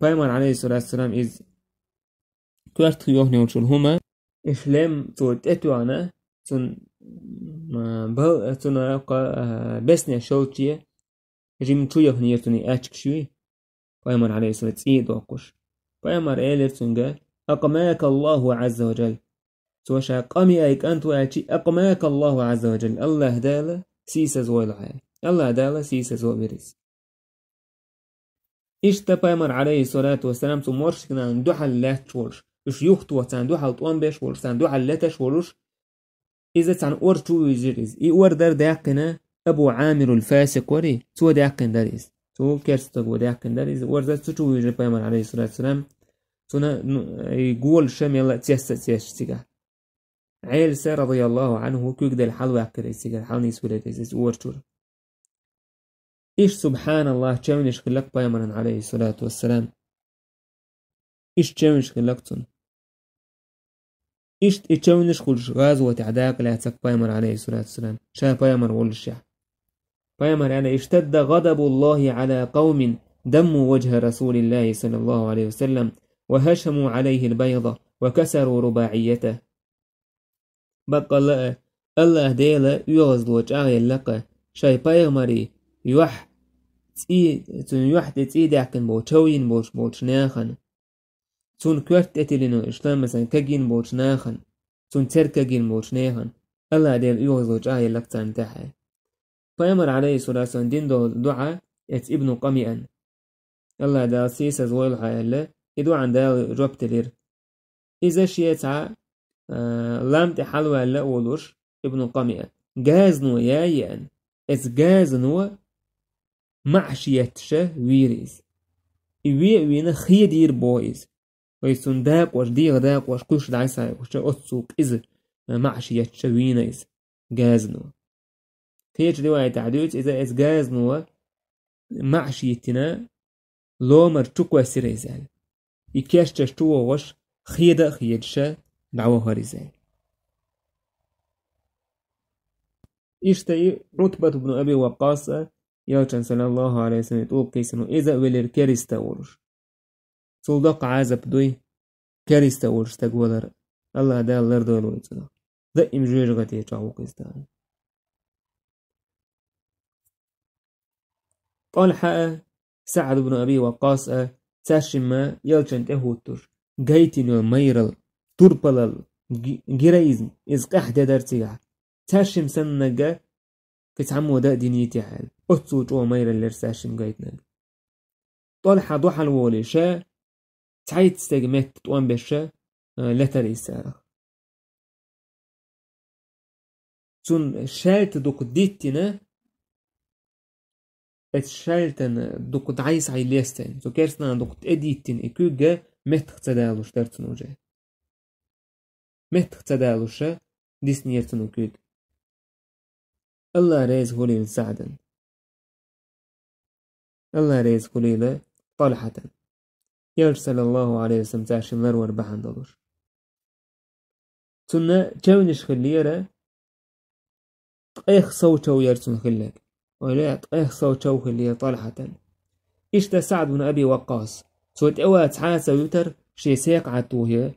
بايمر عليه الصلاة والسلام إز كوارت يوهني وشل هما إشلام سو تأتوانا سن بل سن بسنة شوتية جيم تشو يوهنيرتوني أشك شوي بايمر عليه الصلاة والسلام إيدوكوش بايمر إيلرتونغا أقماك الله عز وجل سوشا قمي أيك أنت وأتي أقماك الله عز وجل الله دالا سيسا زويل حياة الله دالا سيسا زويل بريس إشتا بايمر عليه الصلاة والسلام تمورش كنا ندوحل لا تشورش إش يوختو وتندوحل طوان بيش ورش تندوحل لا تشورش إذا تن أور تو يجريز إي أور در داقنا أبو عامر الفاسق وري سوى داقن داريز سوى كيرستوغ وداقن داريز أور در تو يجري بايمر عليه الصلاة والسلام سونا يقول شام يلا تيسا عيلسى رضي الله عنه كيك دل حلوة كريسيك حالني سوليتيس أورتور إيش سبحان الله تشاونش خلق بايمرن عليه الصلاة والسلام إيش تشاونش خلقتون إيش تشاونش خلش غازوة عداك لا تسك بايمر عليه الصلاة والسلام شا بايمر والشع بايمر أنا اشتد غضب الله على قوم دموا وجه رسول الله صلى الله عليه وسلم وهشموا عليه البيضة وكسروا رباعيته بقى الله ديلا يغزلو جاغي اللقى شاي بايغمري يوح تي داكن بو تشوين بوش ناخن تون كورت اتلينو اشتان مثلا كاجين بوش ناخن تون تركاجين بوش ناخن الله ديلا يغزلو جاغي اللقى انتحى بايغمر عليه الصلاة والسلام دين دعا ات ابن قميئا الله دا سيسا زويل حيالا يدو عن دا جوب تلير إذا شيئتا لامت حلوة لا أولوش ابن قميئة جازنو يايان إز جازنو معشيتشا ويريز وينا خيدير بويز ويسون داق واش ديغ داق واش كلش دعيسا واش أتسوك إز معشيتشا وينا إز جازنو خيج رواية تعديوت إذا إز جازنو معشيتنا لومر تشوكوا سيريزال يكاش تشتوا واش خيدا خيدشا دعوة هاريزاي إشتاي رتبة بن أبي وقاص يوشن صلى الله عليه وسلم يقول كيسنو إذا ولر كاريستا ورش صلدق عازب دوي كاريستا ورش تقولر الله دا اللر دولو يتنا ذا إمجيج غتي يتعو قيستان طالحة سعد بن أبي وقاص تاشما يوشن تهوتر جايتينو ميرل تربلل جريزم إز قحدة درتيع تاشم سنجا كتعمو دا دينيتي حال أتسوج أو مير اللي رساشم قايتنا طالحة ضحى الوولي شا تعيد تستجمت تطوان بشا لتري سارة تون شالت دوك ديتنا اتشالتن دوك دعيس عيليستن تو كيرسنا دوك اديتن اكوجا متختدالو شترتنو جاي متختدالوشا ديسنيرتنو كوج الله ريز هولي سعدا الله ريز هولي طلحة يرسل الله عليه وسلم تاشم لرور بحن دلوش تنا تونش خليرة تقيخ صوتو يرسل خلك ولا تقيخ صوتو خليرة طلحة إشتا سعد بن أبي وقاص سوت أوات حاسة يتر شي سيقعتو هي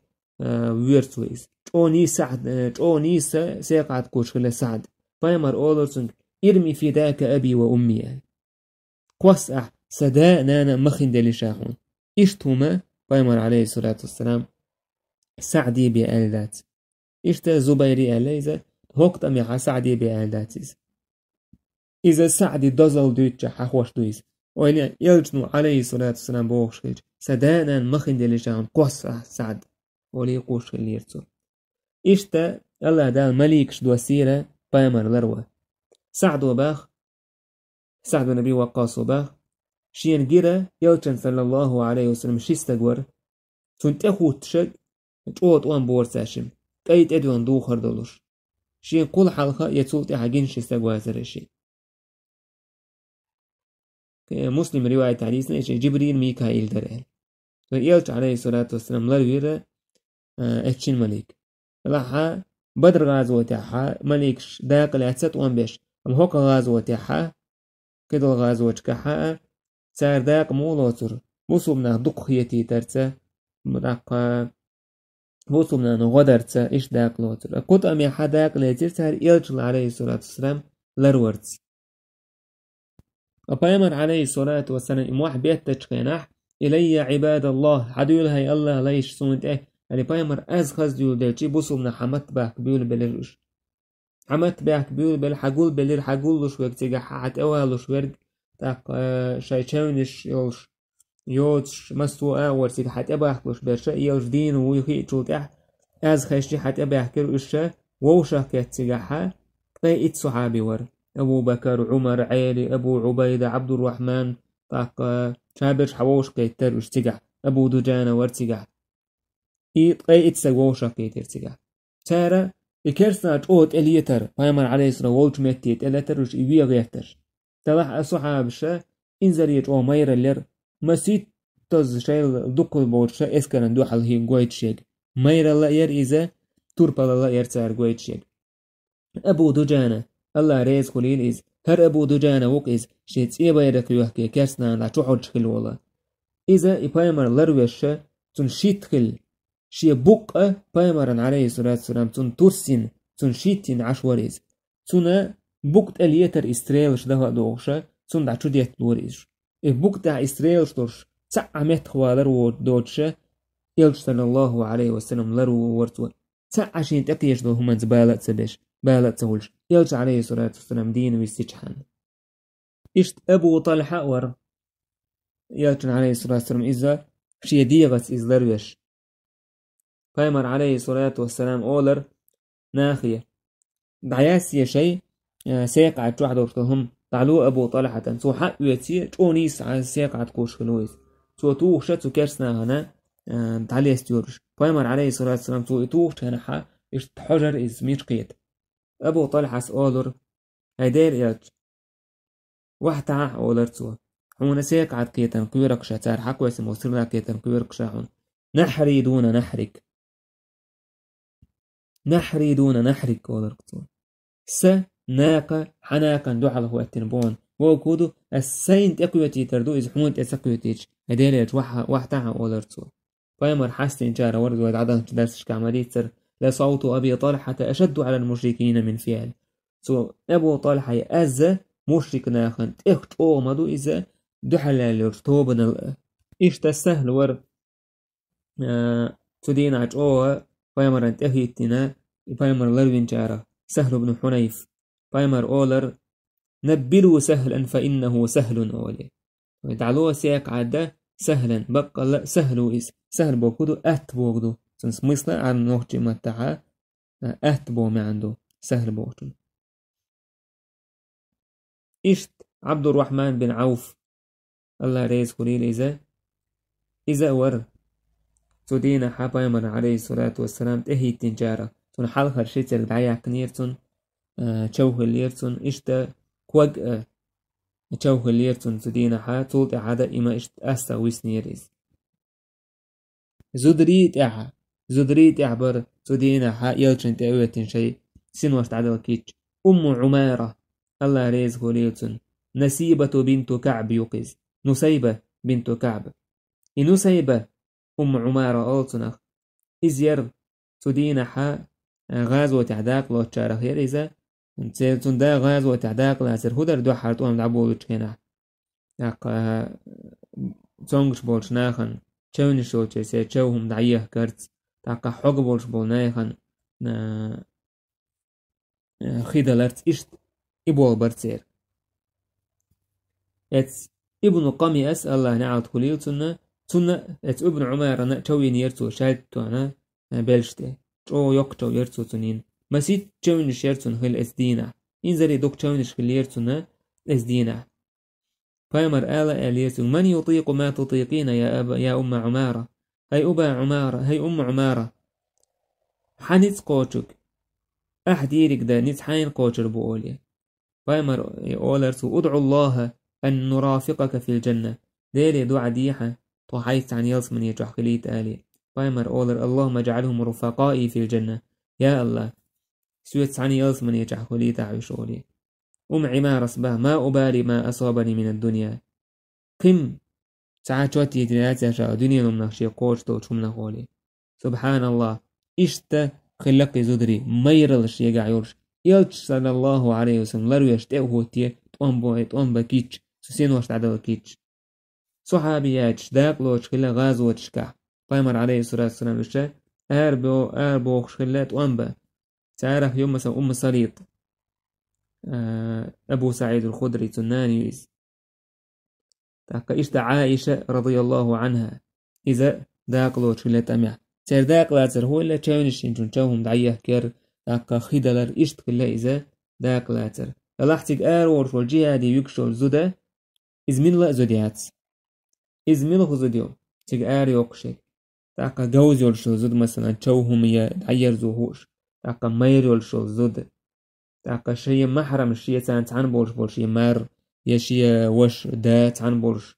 ويرتويز أوني سيقعد كوش خلا سعد بايمر أولرسنج إرمي في ذاك أبي وأمي قوس سداء نانا مخن دلي شاهون إشتهما بايمر عليه الصلاة والسلام سعدي بألدات إشتا زبيري أليزة هوقت أمي سعدي بألداتيز إذا سعدي دزل دوتشا حخوش دويز وإن يلجنو عليه الصلاة والسلام بوغشخيج سدانا مخين دلجان قوصة سعد ولي قوش الليرتو إشتا الله دال مليكش دوسيرة بايمر لروه سعد وباخ سعد ونبي وقاص وباخ شين جيرا يلجن صلى الله عليه وسلم شيستغور تنتخو تشج تقوت وان بورساشم قيت ادوان دو خردلوش شين قول حلقة يتسوط حقين شيستغوازرشي مسلم رواية حديثنا جبريل ميكائيل درال فيلج عليه الصلاة والسلام للويرة اتشين مليك لحا بدر غازوة تاعها مليكش داق العتسات وان بيش ام هوك غازوة تاعها كده الغازوة تكحا سار داق مولوتر بوصوبنا دق خيتي ترتا مداق بوصوبنا نغدرتا ايش داق لوتر قد ام يحا داق ليتر سار يلج عليه الصلاة والسلام لرورتس وبايمر عليه الصلاة والسلام إمواح بيت تشكيناح إلي عباد الله حدول هاي الله ليش سونت يعني بايمر أز خز ديول دلشي بوصلنا حمت باك بيول بلرش حمت باك بيول بل حقول بلر حقول لش وقت تيجا حات أوالش ورق تاق شاي تشونش يوش يوتش مستو أور تيجا حات أباك لش برشا يوش دين ويخي تشوتح أز خشتي حات أباك كرشة ووشا كت تيجا حا قيت صحابي ور أبو بكر عمر عيلي أبو عبيدة عبد الرحمن طاق شابرش حووش قيتر وشتقع أبو دجانة ورتقع قيت سقوش قيتر تقع تارا إكرسنا جوت إليتر بايمر عليه الصلاة والج ميتيت إليتر وش إيوية غيرتر تلاح أصحاب شا إنزريج أو مير اللير مسيت تز شايل دقل بورشا إسكرن دوحل هي قويت شيق مير الله ير إذا توربال الله يرتار قويت شيق أبو دجانة الله ريز خليل إز هر أبو دجانة وق إز شيت إيبايرك يوحكي كرسنا لا تحوج خل والله إذا إبايمر لرويشة تن شيت خل شي بقى بايمرن عليه الصلاة والسلام تن ترسين تن شيتين عشوريز تن بقت اليتر إستريلش ده دوغشة تن دا تشديت لوريز بقت إستريلش دورش تعمت خوالر ودوتشة إلش صلى الله عليه وسلم لرو ورتو تعشين تقيش دو همان زبالت سبش بالت سولش يلج عليه الصلاة والسلام دين ويستجحان إشت أبو طلحة ور يلج عليه الصلاة والسلام إذا شي ديغس إز لروش فايمر عليه الصلاة والسلام أولر ناخية دعياسية شي سيقعد واحدة وشتهم تعلو أبو طلحة سو حق يتي تونيس على سيقعد كوش خلويس سو توخ شتو كرسنا هنا تعلي استيورش فايمر عليه الصلاة والسلام سو توخ هنا حق إشت حجر إز ميشقيت أبو طلحة أولر هيدير يلج واحد أولر سو حون سيقعد كيتن قيرك شتار حق واسم وصرنا كيتن قيرك شاحون نحري دون نحرك نحري دون نحرك ولركتون س ناقة حناقا دوحل هو التنبون وكودو السين تقويتي تردو إذ حمون تسقويتيج هديليج وحتاها ولركتون فايمر حاستين جارة ورد ويد عدن تدرسش كعملية سر لصوت أبي طلحة أشد على المشركين من فعل سو أبو طلحة أز مشرك ناخن تخت أومدو إذا دحل لرتوبنا إيش تسهل ور تدين عج أوه بايمر أنت أهيتنا بايمر لروين جارة سهل بن حنيف بايمر أولر نبلو سهلا فإنه سهل أولي ودعلوه سيق عدا سهلا بقى لا سهل إس سهل بوكودو بوكدو سنس مصنع عن نوحجي متاعها بو ما عنده سهل بوكدو إشت عبد الرحمن بن عوف الله ريز قليل إذا ور تدين حبايمر عليه الصلاة والسلام تهي التنجارة تون حلقة رشيت الدعاية كنيرتون تشوه الليرتون إشتا كوغ تشوه الليرتون تدين حا تولت عدا إما إشت أستا ويسنيريز زدريت إعبر تدين حا يلشن تأويتن شيء سنوشت عدل كيتش عمارة الله ريز قليلتون نسيبة بنت كعب يقز نسيبة بنت كعب نسيبة عمارة ألتنخ إزير تدين حا غازوة تعداق لو تشارخ يريزا تون دا غازوة تعداق لازر هدر دو حارتوهم دعبولو تشكينا تونغش بولش ناخن تشون شوتشي سي تشوهم دعيه كرت تاقا حق بولش بولنايخن خيدلرت إشت إبول برتير اتس ابن قمي أس الله نعود خليل تنا اتس ابن عمر أنا توين يرتو شالتو أنا بلشته تو يوكتو يرتو تنين مسيت تشونش يرتون هل اسدينا إنزري دوك تشونش هل يرتون اسدينا فايمر آلا اليرتون من يطيق ما تطيقين يا أم عمارة هاي أبا عمارة هاي أم عمارة حنيت قوتك أحد يريك دا نيت حين قوتر بقولي فايمر أولرتو ادعو الله أن نرافقك في الجنة ديري دعا ديحة طحيت عن يلس من يجح خليت آلي فايمر أولر اللهم اجعلهم رفقائي في الجنة يا الله سويت عني يلس من يجح خليت عيشولي عمارة صباه ما أبالي ما أصابني من الدنيا قم ساعات شوتي تلاتة شاء دنيا نمنخشي قوش توشم نقولي سبحان الله إشتا خلقي زدري ميرلش يقع يورش يلش صلى الله عليه وسلم لرويش تأوه تيه تقوم كيتش سوسين وش تعدو كيتش صحابياتش داقلوش خلا غازوتش كح قيمر عليه الصلاة والسلام الشا أربو خلا تقوم تعرف يوم مثلا أم صليط أبو سعيد الخدري تنانيوز تاقا إشتا عائشة رضي الله عنها إذا داقلوش خلا تأميح تر داقلاتر هو اللي تشاونش ينجون تشاوهم دعيه كير تاقا خيدلر إشت خلا إذا داقلاتر للاحتك آرور والجهادي يكشول زودا إزمين لا زوديات إزمين له زوديو تيج آري يوكشك تاقا جوز يولشو زود مثلا تشوهم يدعير زوهوش تاقا مير يولشو زود تاقا شي محرم شي تان بولش شي مار يشي وش دا تان بولش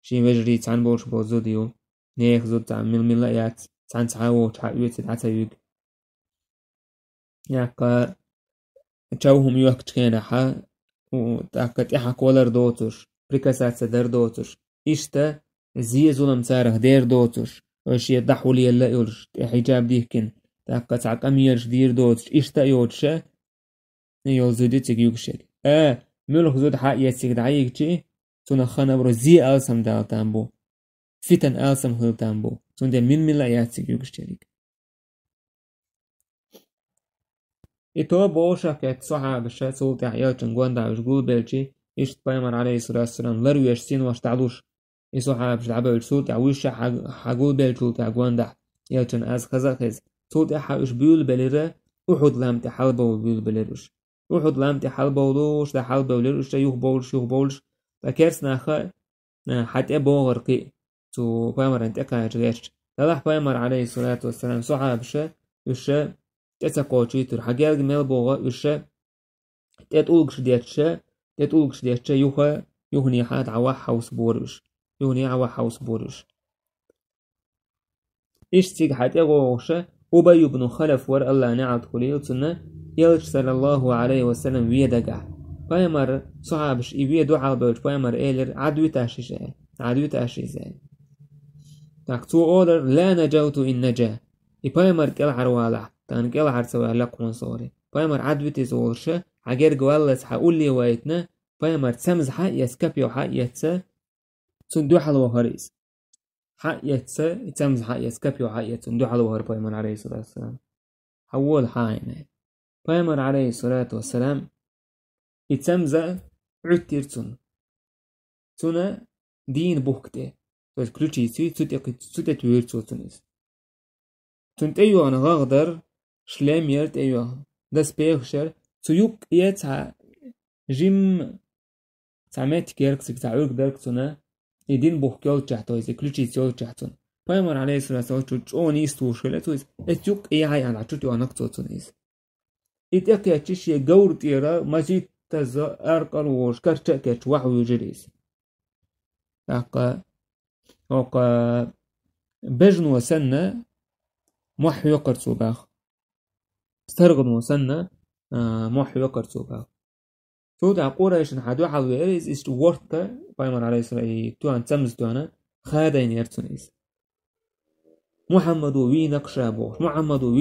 شي وجري تان بولش بول زوديو نيخ زود تان مل لايات تان تعاو تعاويت تدعتايوك ياقا تشوهم يوكت كيناحا وتاقا تيحا كولر دوتوش بريكاسات سدر دوتوش إشتا زي ظلم سارخ دير دوتوش وش يدحو لي اللي يولش حجاب ديكن تاقا تعق أميرش دير دوتوش إشتا يوتشا يول زوديتك يوكشك ملوخ زود حق يتسك دعيك چي تونا خانا برو زي آلسم دال تنبو فتن آلسم هل تنبو تون دي من لا يتسك يوكشك إتو بوشا كت صحاب الشات سولت عيالتن قواندا وشقول بلشي إشت بايمر عليه الصلاة والسلام لرو يشتين واش تعلوش إصحاب شعبه الصوت عويش حقول بلشوت عقواندا يالتن أز خزاخز صوت حاوش بيول بليرة أحد لامت حلبة وبيول بليروش أحد لامت حلبة ولوش ده حلبة وليروش ده يوخ بولش فكرس ناخا حتى بوغرقي تو بايمر انت اكا جريش تلاح بايمر عليه الصلاة والسلام صحاب شا وشا تتقوشي تر حقيقة ميل بوغا وشا تتقولكش ديتشا يوخني حات عواح حوس بورش إيش تيج حتى غوشا أبي بن خلف ور الله نعت خليل سنة يلش صلى الله عليه وسلم ويدقع بايمر صحابش إبيه دعاء بوش بايمر إيلر عدو تاشي زي تاكتو أولر لا نجوت إن نجا بايمر كل عروالع تان كل عرسوا لقون صوري بايمر عدو تزولش عجر جوالس حقول لي وايتنا بايمر تسمز حق يسكبيو حق يتسا تندو حلو هريس حق يتسا تسمز حق يسكبيو حق يتسندو حلو هر بايمر عليه الصلاة والسلام حول حاينة بايمر عليه الصلاة والسلام يتسمز عتيرتون تونا دين بوكته بس كلشي تسوتي ويرتوتنس تنت أيوة أنا غاغدر شلام يرت أيوة دس بيخشر تيوك يتع جيم تعمت كيركسك تعوك دركتنا يدين بوكيول تحتو إذا كلشي تيول تحتون بايمر عليه الصلاة والسلام تشوني استوشلتو اتيوك أي هاي أنا تشوتي أنا كتوتنس إتأكي أتشي جور تيرا مزيد تزا أرقل وشكر تأكيت وحو يجريس وقا بجن وسنة محو يقرسو باخ استرغن وسنة محو يقرسو باخ تودا قوريش نحدو حلو إيريز إست وورتا بايمر عليه السلام توان تمز توانا خادين يرتنيز محمد وي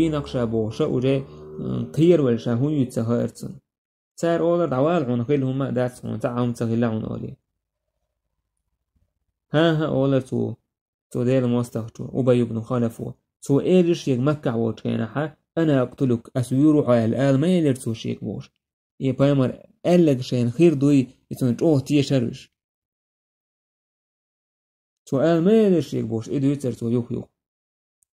نقشا بوش وجاي قير والشاهون يتسها إرتن سار أولر دعوال عون خيل هما داتسون تعاهم تغيلا عون أولي ها أولر تو تو ديل موستخشو أبي بن خلف سو إيرش يك مكة وجهنا أنا أقتلك أسويرو على الآل ما يلرسو شيك بوش إيه بايمر ألق شين خير دوي يتنج أوه تيه شرش سؤال ما يلرش شيك بوش إدو يترسو يوك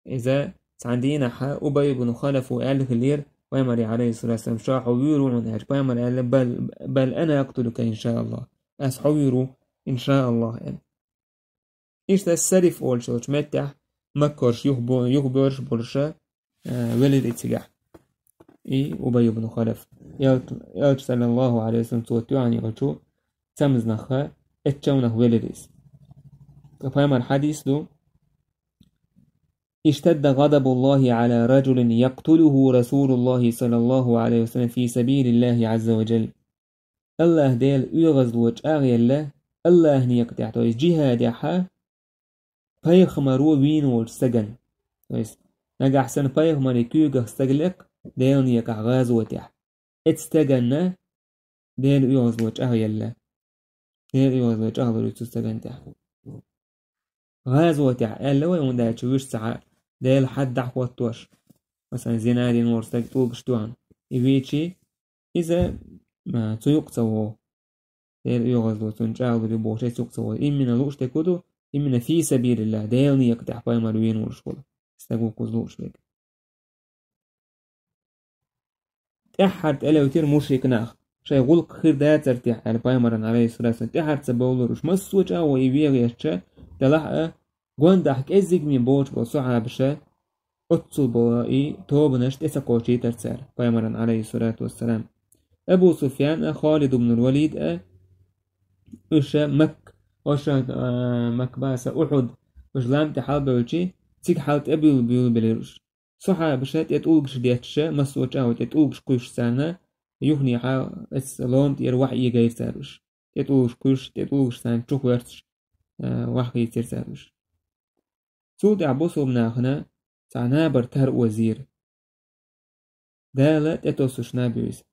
إذا عندنا أبي بن خلف وقال خلير بايمر عليه الصلاة والسلام شاحو ويرو منهج بايمر قال بل أنا أقتلك إن شاء الله أسحويرو إن شاء الله قال إيش السرف أول شوش متح مكرش يخبرش برشا ولد اتجاه إي أبي بن خلف يالج صلى الله عليه وسلم توتو عني غشو تمزنخا اتشونخ ولدس فهم الحديث دو اشتد غضب الله على رجل يقتله رسول الله صلى الله عليه وسلم في سبيل الله عز وجل الله ديل يغزلوج أغي الله نيقتع تويس جهاد يحا بيخمرو وينول سجن تويس نجح سن بيخمري كيوغ استغلق ديل نيقع غازوتح اتستغن ديل يغزلوج أغي ديل يغزلوج أغي تستغن تح غازوتح ألا ويوندا تشويش ساعة ديل حد دحوتوش مثلا زينادي نور استغلق يبيتشي إذا ما تيقصوه ديل يغزلو تنجاغلو دي بوشي تيقصوه إمنا لوش تكودو إمنا في سبيل الله ديل نيقتح باي مروين ورشغل استغلو كوزلوش بيك تحرت ألا وتير مشرك ناخ شاي غلق خير دات ارتيح على باي مرن عليه الصلاة والسلام تحرت سبولو رش مسوش أو يبيغ يشتا تلحق قواندحك إزيق من بوش بوصوحا بشا أتصل بوائي توبنشت إسا قوشي ترسال باي مرن عليه الصلاة والسلام أبو سفيان خالد بن الوليد أشا مك باسا أحد وجلام تحال بوشي تيك حالت أبي بيول بليرش صحا بشات يتقولش ديتشا مسوش أو يتقولش قوش سانا يغني حا السلام تير وحي غير سارش يتقولش سان تشوك ورتش وحي تير سارش سود عبوسو بناخنا تعنا برتر وزير دالة تتوسش نابيوز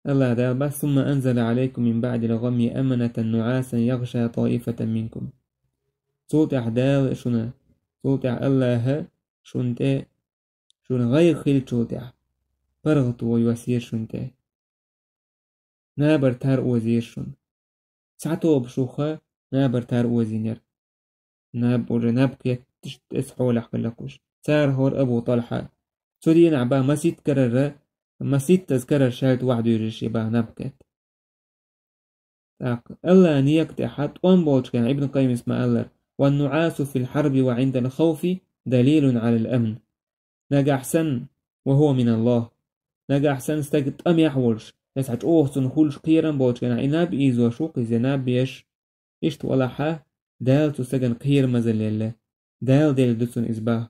الله دال بس ثم أنزل عليكم من بعد الغم أمنة نعاسا يغشى طائفة منكم صوت أحدال شنا صوت الله شنت شن غير خيل صوت فرغت ويوسير شنت نابر تار وزير شن ساعتو بشوخة نابر تار وزينر ناب كيت اسحول حقلقوش سار هور أبو طلحة سودين عبا مسيت كرر مسيت تذكر الشاهد واحد يرشي باه نبكت الله نيك تحت وانبوش كان ابن قيم اسمه الله والنعاس في الحرب وعند الخوف دليل على الأمن نجح سن وهو من الله نجح سن استجد أم يحولش يسعج سنخولش قيرا بوش كان عناب إيزو شوق زناب بيش إشت ولا دال تستجن قير مزل الله دال ديل دسن إزباه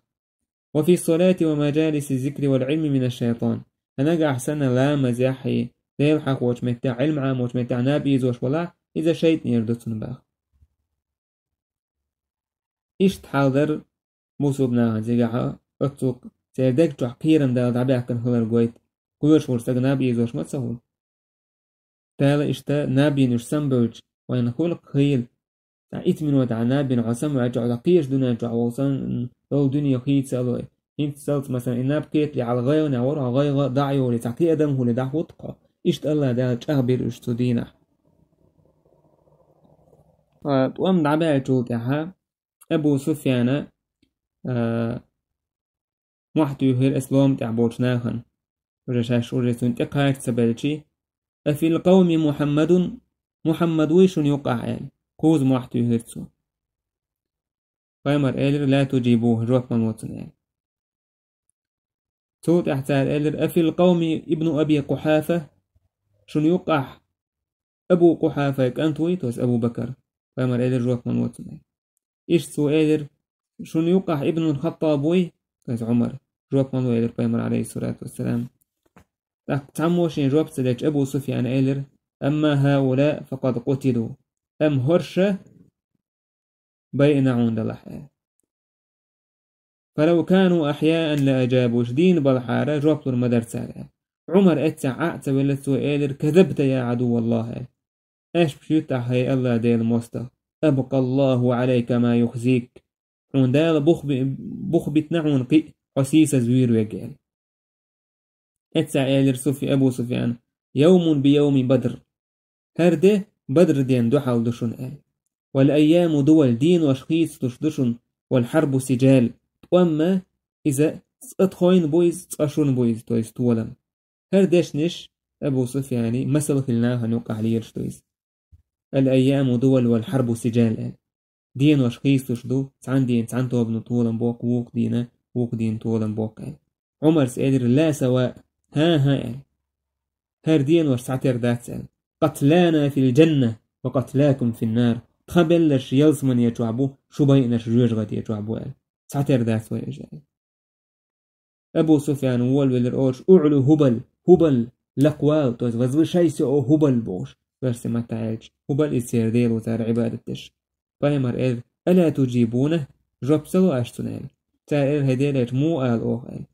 وفي الصلاة ومجالس الذكر والعلم من الشيطان هنجا أحسن لا مزاحي ديل حق وجمتع علم عام وجمتع نابي زوش ولا إذا شيء يردتن باخ إيش تحاضر موسو بناها زيجاها أتوق سيردك تحقيرا دال دعبيع كان هلر قويت قوش ورسق نابي زوش ما تسهول تالا إشتا نابي نرسم بوج وين خلق خيل تا إتمن ودع نابي نعسم وعجع لقيش دون يجع وصان لو دنيا خيت سألوه انت سألت مثلا إنها بكيت لي على غاية ونعورها غاية دعيو لتعقي أدمه لدح وطقة إشت الله داج أغبر إشتدينه ومن دعبها جوتها أبو سفيان محتو يهير إسلام تعبوشناهن ورشاش ورسون تقاك سبالشي أفي القوم محمد ويشن يقع آل قوز محتو يهيرتسو فايمر إلر لا تجيبوه روح من وطن آل صوت احتال إلر أفي القوم ابن أبي قحافة شن يقع أبو قحافة كأنتوي توس أبو بكر فايمر إلر روح من وطن آل إيش سو إلر شن يقع ابن الخطابوي توس عمر روح من إلر فايمر عليه الصلاة والسلام تعموشين روح سدج أبو سفيان إلر أما هؤلاء فقد قتلوا أم هرشة بين عند الله فلو كانوا أحياء لأجابوش دين بالحارة جوابتوا المدرسة عمر اتسع ولتسو إيلر كذبت يا عدو الله إيش بشيطة هاي الله ديل موستا أبقى الله عليك ما يخزيك حون دال بخبت نعون قي حسيس زوير وقال اتسع إلر صفي أبو سفيان يوم بيوم بدر هرده بدر دين دحل دشن آل والأيام دول دين وشخيص تشدشن والحرب سجال وأما إذا اتخوين بويز تأشون بويز تويز تولا هردش نش أبو سفياني مثل خلناها نوقع ليرش تويز الأيام دول والحرب سجال آل دين وشخيص تشدو تسعن دين تسعن توبن طولا بوك ووك دينا ووك دين طولا بوك آل عمر سأدر لا سواء ها آل هر دين وشعتر ذات سأل قتلانا في الجنة وقتلاكم في النار تخبلش يلزمن يجوعبو شو بينش جوجغت يجوعبو آل سعتر ذات ويجال أبو سفيان وول ولر أوش أعلو هبل لقوال توز غزو شايسي أو هبل بوش برسي ما تعالج هبل إسير ديل وتار عبادتش بايمر إذ ألا تجيبونه جواب سلو أشتون آل تار إذ هديلت مو آل أوخ آل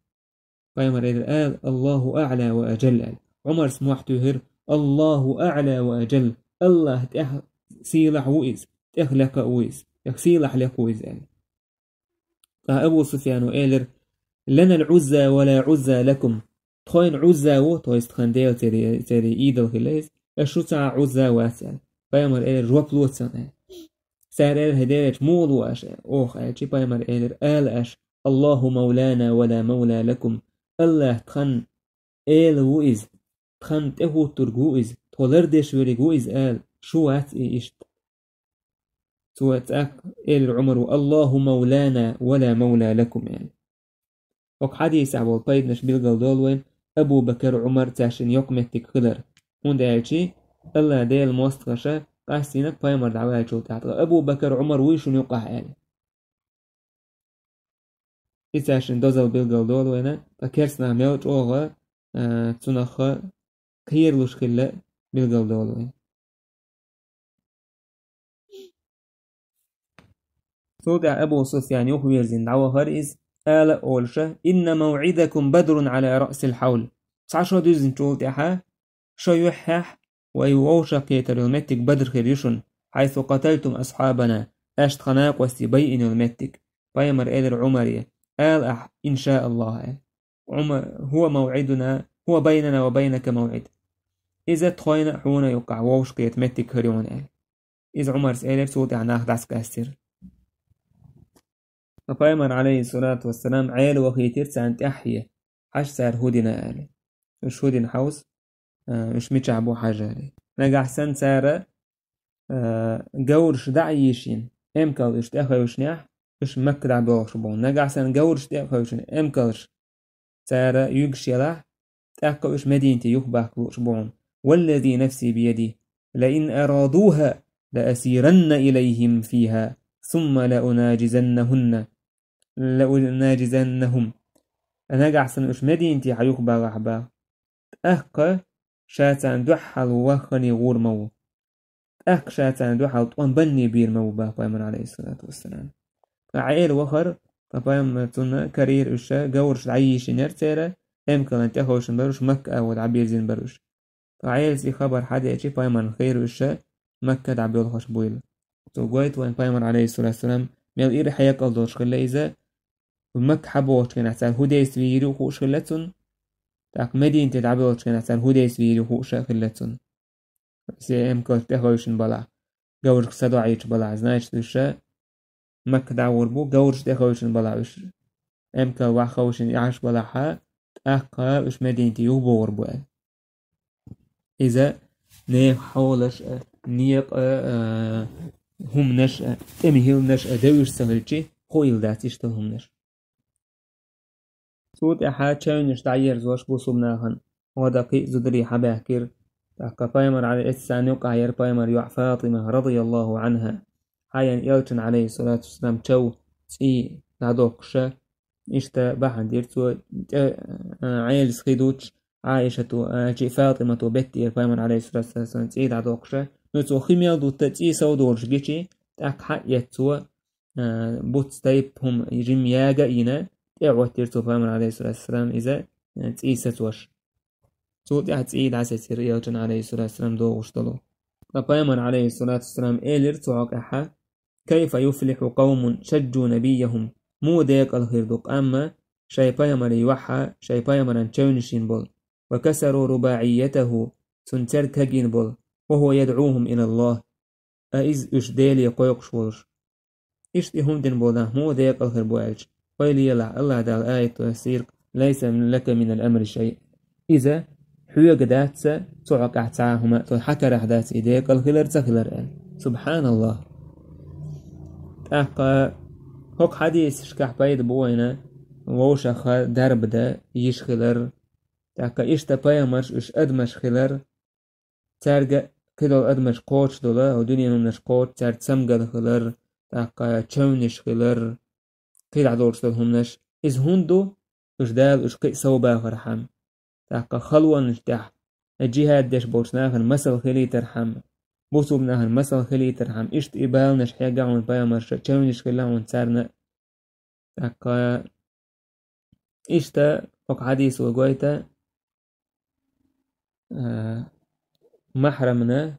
بايمر إذ آل الله أعلى وأجل آل عمر سموح تهر الله أعلى وأجل الله تأخ سيلح وإز تأخ لك وإز تأخ سيلح لك وإز آل أبو سفيان وإيلر لنا العزة ولا عزة لكم تخوين عزة و تويست خنديل تري إيدل خليز أشوتا عزة واسال بايمر إيلر جواب لوتسان سار إيلر هديرج مول واش أوخ أشي بايمر إيلر آل أش الله مولانا ولا مولى لكم الله تخن إيل وإز تخن تهو ترجو إز تولردش ورجو إز آل شوات إيشت سوات أك إيلر عمر الله مولانا ولا مولى لكم يعني وك حديث عبو الطيب نشبيل قلدولوين أبو بكر عمر تاشن يقمتك خلر هون دايلشي الله ديل موستغشة قاسينك بايمر دعوها شو تعطى أبو بكر عمر ويشون يقع آل إتاشن دوزل بيل قلدولوين فكرسنا ميوت أوغا تنخ كير لوش خلق بيل قلدولوين سودع أبو سفيان يخبر زين دعوة هرئيز آل أولشة إن موعدكم بدر على رأس الحول 19 دوزن تولتها شو يحح ويووشا كيتر المتك بدر خريشن حيث قتلتم أصحابنا أشت خناق وستبيئن المتك بايمر إلر عمري آل إن شاء الله عمر هو موعدنا هو بيننا وبينك موعد إذا تخوين حونا يقع ووش كيت متك هريون آل إذا عمر سألر سوتي عناخ دعسك أستر فبايمر عليه الصلاة والسلام عيل وخيتير سانت أحية حش سار هودنا آلي مش هودين حوس مش متشعبو حاجة آلي نجح سن سارة جورش دعيشين امكال إش تأخيوش نيح إش مكدع بوشبون نجح سن جورش تأخيوش امكالش سارة يجشيلح تأخيوش مدينتي يخبح بوشبون والذي نفسي بيدي لئن أرادوها لأسيرن إليهم فيها ثم لأناجزنهم نجع سنوش مدينتي حيوخ باغحبا أهك شاتان دوحل وخني غور مو أهك شاتان دوحل طوان بني بير مو بايمن عليه الصلاة والسلام عيل وخر بايمن تنا كرير إشا جورش عيش نرتيرا إمكان أن تخوش بروش مكة أو العبير زين بروش عيل سي خبر حدا يجي بايمن خير إشا مكة دعبيل خوش بويل تو قويت وين بايمر عليه الصلاة والسلام ميل إيري حياك ألدوش خلا إذا ومك حبوش كان أحسن هوديس فيرو خوش خلتون تاك مدين تدعبوش كان أحسن هوديس فيرو خوش خلتون سي إم كوش تخوشن بلا جورش كسادو عيش بلا زنايش تشا مك دعور بو جورش تخوشن بلا وش إم كو وخوشن يعش بلا حا تأخا وش مدين تيو بور بو إذا نيخ حولش نيق هم نشأ هيل نشأ دوش سهلتي خويل داتيش تهم نش سود أحد شاونش تعير زوش بوصوبناهن ودقيق زدري حباكر تاكا بايمر على السانيق عير بايمر يع فاطمة رضي الله عنها حيا يلتن عليه الصلاة والسلام تو تي نادوكشا إشتا بحن ديرتو عيل سخيدوش عائشة جي فاطمة بيتي بايمر عليه الصلاة والسلام تي نادوكشا نتو خيميال دو تتي سودورش جيشي تاك حق يتو بوت ستايب هم يجيم ياغا إينا تعوتير توفامن عليه الصلاة والسلام إذا تقيستوش صوت تقيد عساسير يلجن عليه الصلاة والسلام دو غشتلو فبايمن عليه الصلاة والسلام إيلر تعوك أحا كيف يفلح قوم شجوا نبيهم مو ديك الخيردوك أما شايبايا مري وحا شايبايا مران تشونشين بول وكسروا رباعيته سنتر كجين بول وهو يدعوهم إلى الله أئز إشدالي قويقش ولش إشتي هم دين بولا مو ديك الخير بوالج قيلي يلع الله دا الآية تسير ليس لك من الأمر شيء إذا حيوك داتسا تعق اعتاهما تحكى رح داتس إيديك الخير تخلر سبحان الله أحقا هوك حديث شكح بايد بوينة ووشخ درب دا يشخلر تاكا إشتا بايمش إش أدمش خلر تارجع كده أدمش قوش دولا ودنيا نمش قوش تار تسمجد خلر تاكا تشونش خلر كده عدورش دلهمنش إز هندو إش دال إش قي سوبا فرحم تاكا خلوة نشتح الجهاد داش بوش ناخن مسل خلي ترحم بوسو بناهن مسل خلي ترحم إشت إبال نش حاجة عن بايمش تشونش خلر ونسارنا تاكا إشتا فوق حديث وقويتا محرمنا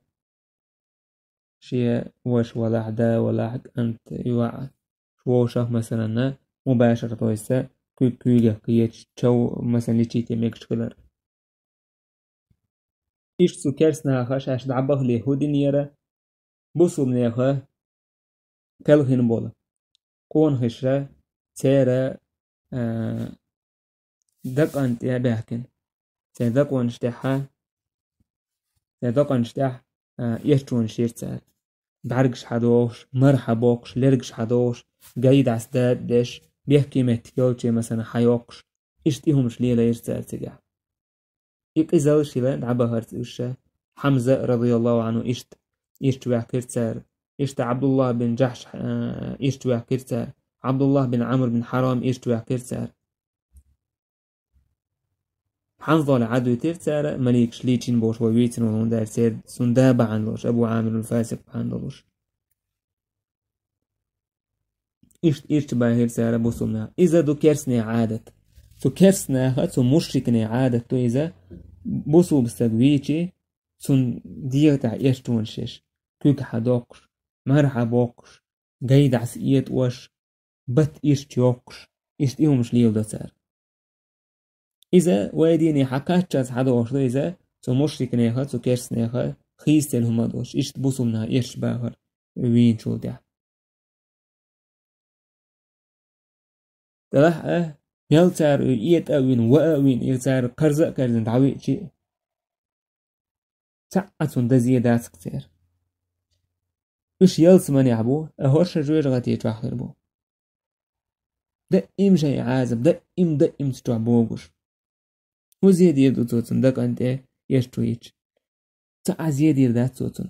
شيء وش ولا عدا ولا حق أنت يوع شوشة مثلا مباشرة تويسا كويلة كيتش شو مثلا ليشيتي ميكش كلر إيش سكرسنا خاش عش دعبه ليهودي نيرة بوسو منيخه كلهن بولا كون خشة تيرا دق أنت يا بحكن تدق ونشتحها تدق ونشتح يشتون شيرتسال بعرقش حدوش مرحبوكش لرقش حدوش قايد عسداد ديش بيحكي مهتيولتي مثلا حيوكش اشتيهمش ليلة يرتال تقع يقزل شيلة دعبا هرتوشة حمزة رضي الله عنه اشت وعكرتال اشت عبد الله بن جحش اشت وعكرتال عبد الله بن عمرو بن حرام اشت وعكرتال حنظل عدو ترتال مليك شليتين بوش وويتن ولون دار سيد سندابا عنلوش أبو عامر الفاسق عنلوش إيش باهر سارة بوسمنا إذا دو كرسني عادة تو كرسنا تو مشركني عادة تو إذا بوسو بستقويتي سن ديغتا إيشتون شش كوك حدوكش مرحبوكش قايد عسئيت وش بت إيشتيوكش إيشتيهمش ليو دا سار إذا واديني حكاتشاز حدوش تو إذا تو مشركني تو كرسني خيستل هما دوش إيشت بوسمنا إيش باهر وين شو ده تلاح يلتار يت أوين وأوين يلتار قرزة كارزن تعوي شيء ساعتون دزيادات كتير إيش يلت من يعبو أهورش جوير غتي تواخر بو دائم شيء عازب دائم تتعبوغش وزيد يدو توتن دك أنت يشتويش ساعة زيد يردات توتن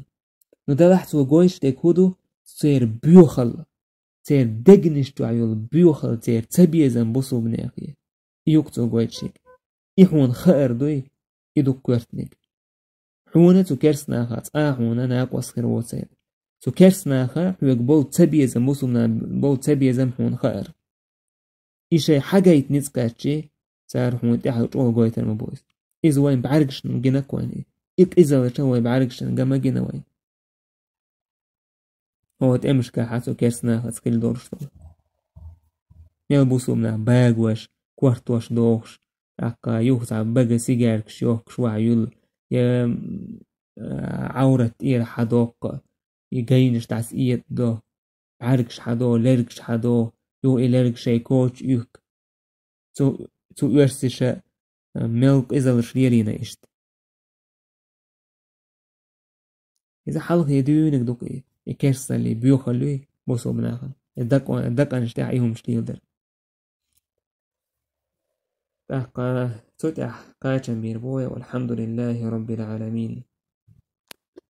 ندلح تو قويش تكودو سير بيوخل تير دقنشتو عيول بيوخل تير تبيزن بوسو بناخي يوكتو قويتشيك إحون خير دوي يدو كورتنيك حونة تو كرسناخا حونة ناقوس خير ووتسير تو كرسناخا حوك بول تبيزن بوسو بول تبيزن حون خير إيشي حاجة يتنسكاتشي سار حون تيحا يطول قويتر مبويس إذا وين بعرقشن جنا كواني إذا وين بعرقشن جما جنا وين هو تأمش كحاسو كرسنا خسكيل دورشتو يلبسو منا باغوش كوارتوش دوخش أكا يوخس باغا سيجاركش يوخش وعيول عورة إير حدوق يجينش تعس إيد دو عرقش حدو لرقش حدو يو إلرقش يكوش يوك تو يرسش ملك إزالش ليرينا إشت إذا حلق يدوينك دوك إيه يكرسل اللي بيوخلوه بوسو بناخن الدق أنشتاع إيهم شليلدر تحقا تتح قاچن بيربوية والحمد لله رب العالمين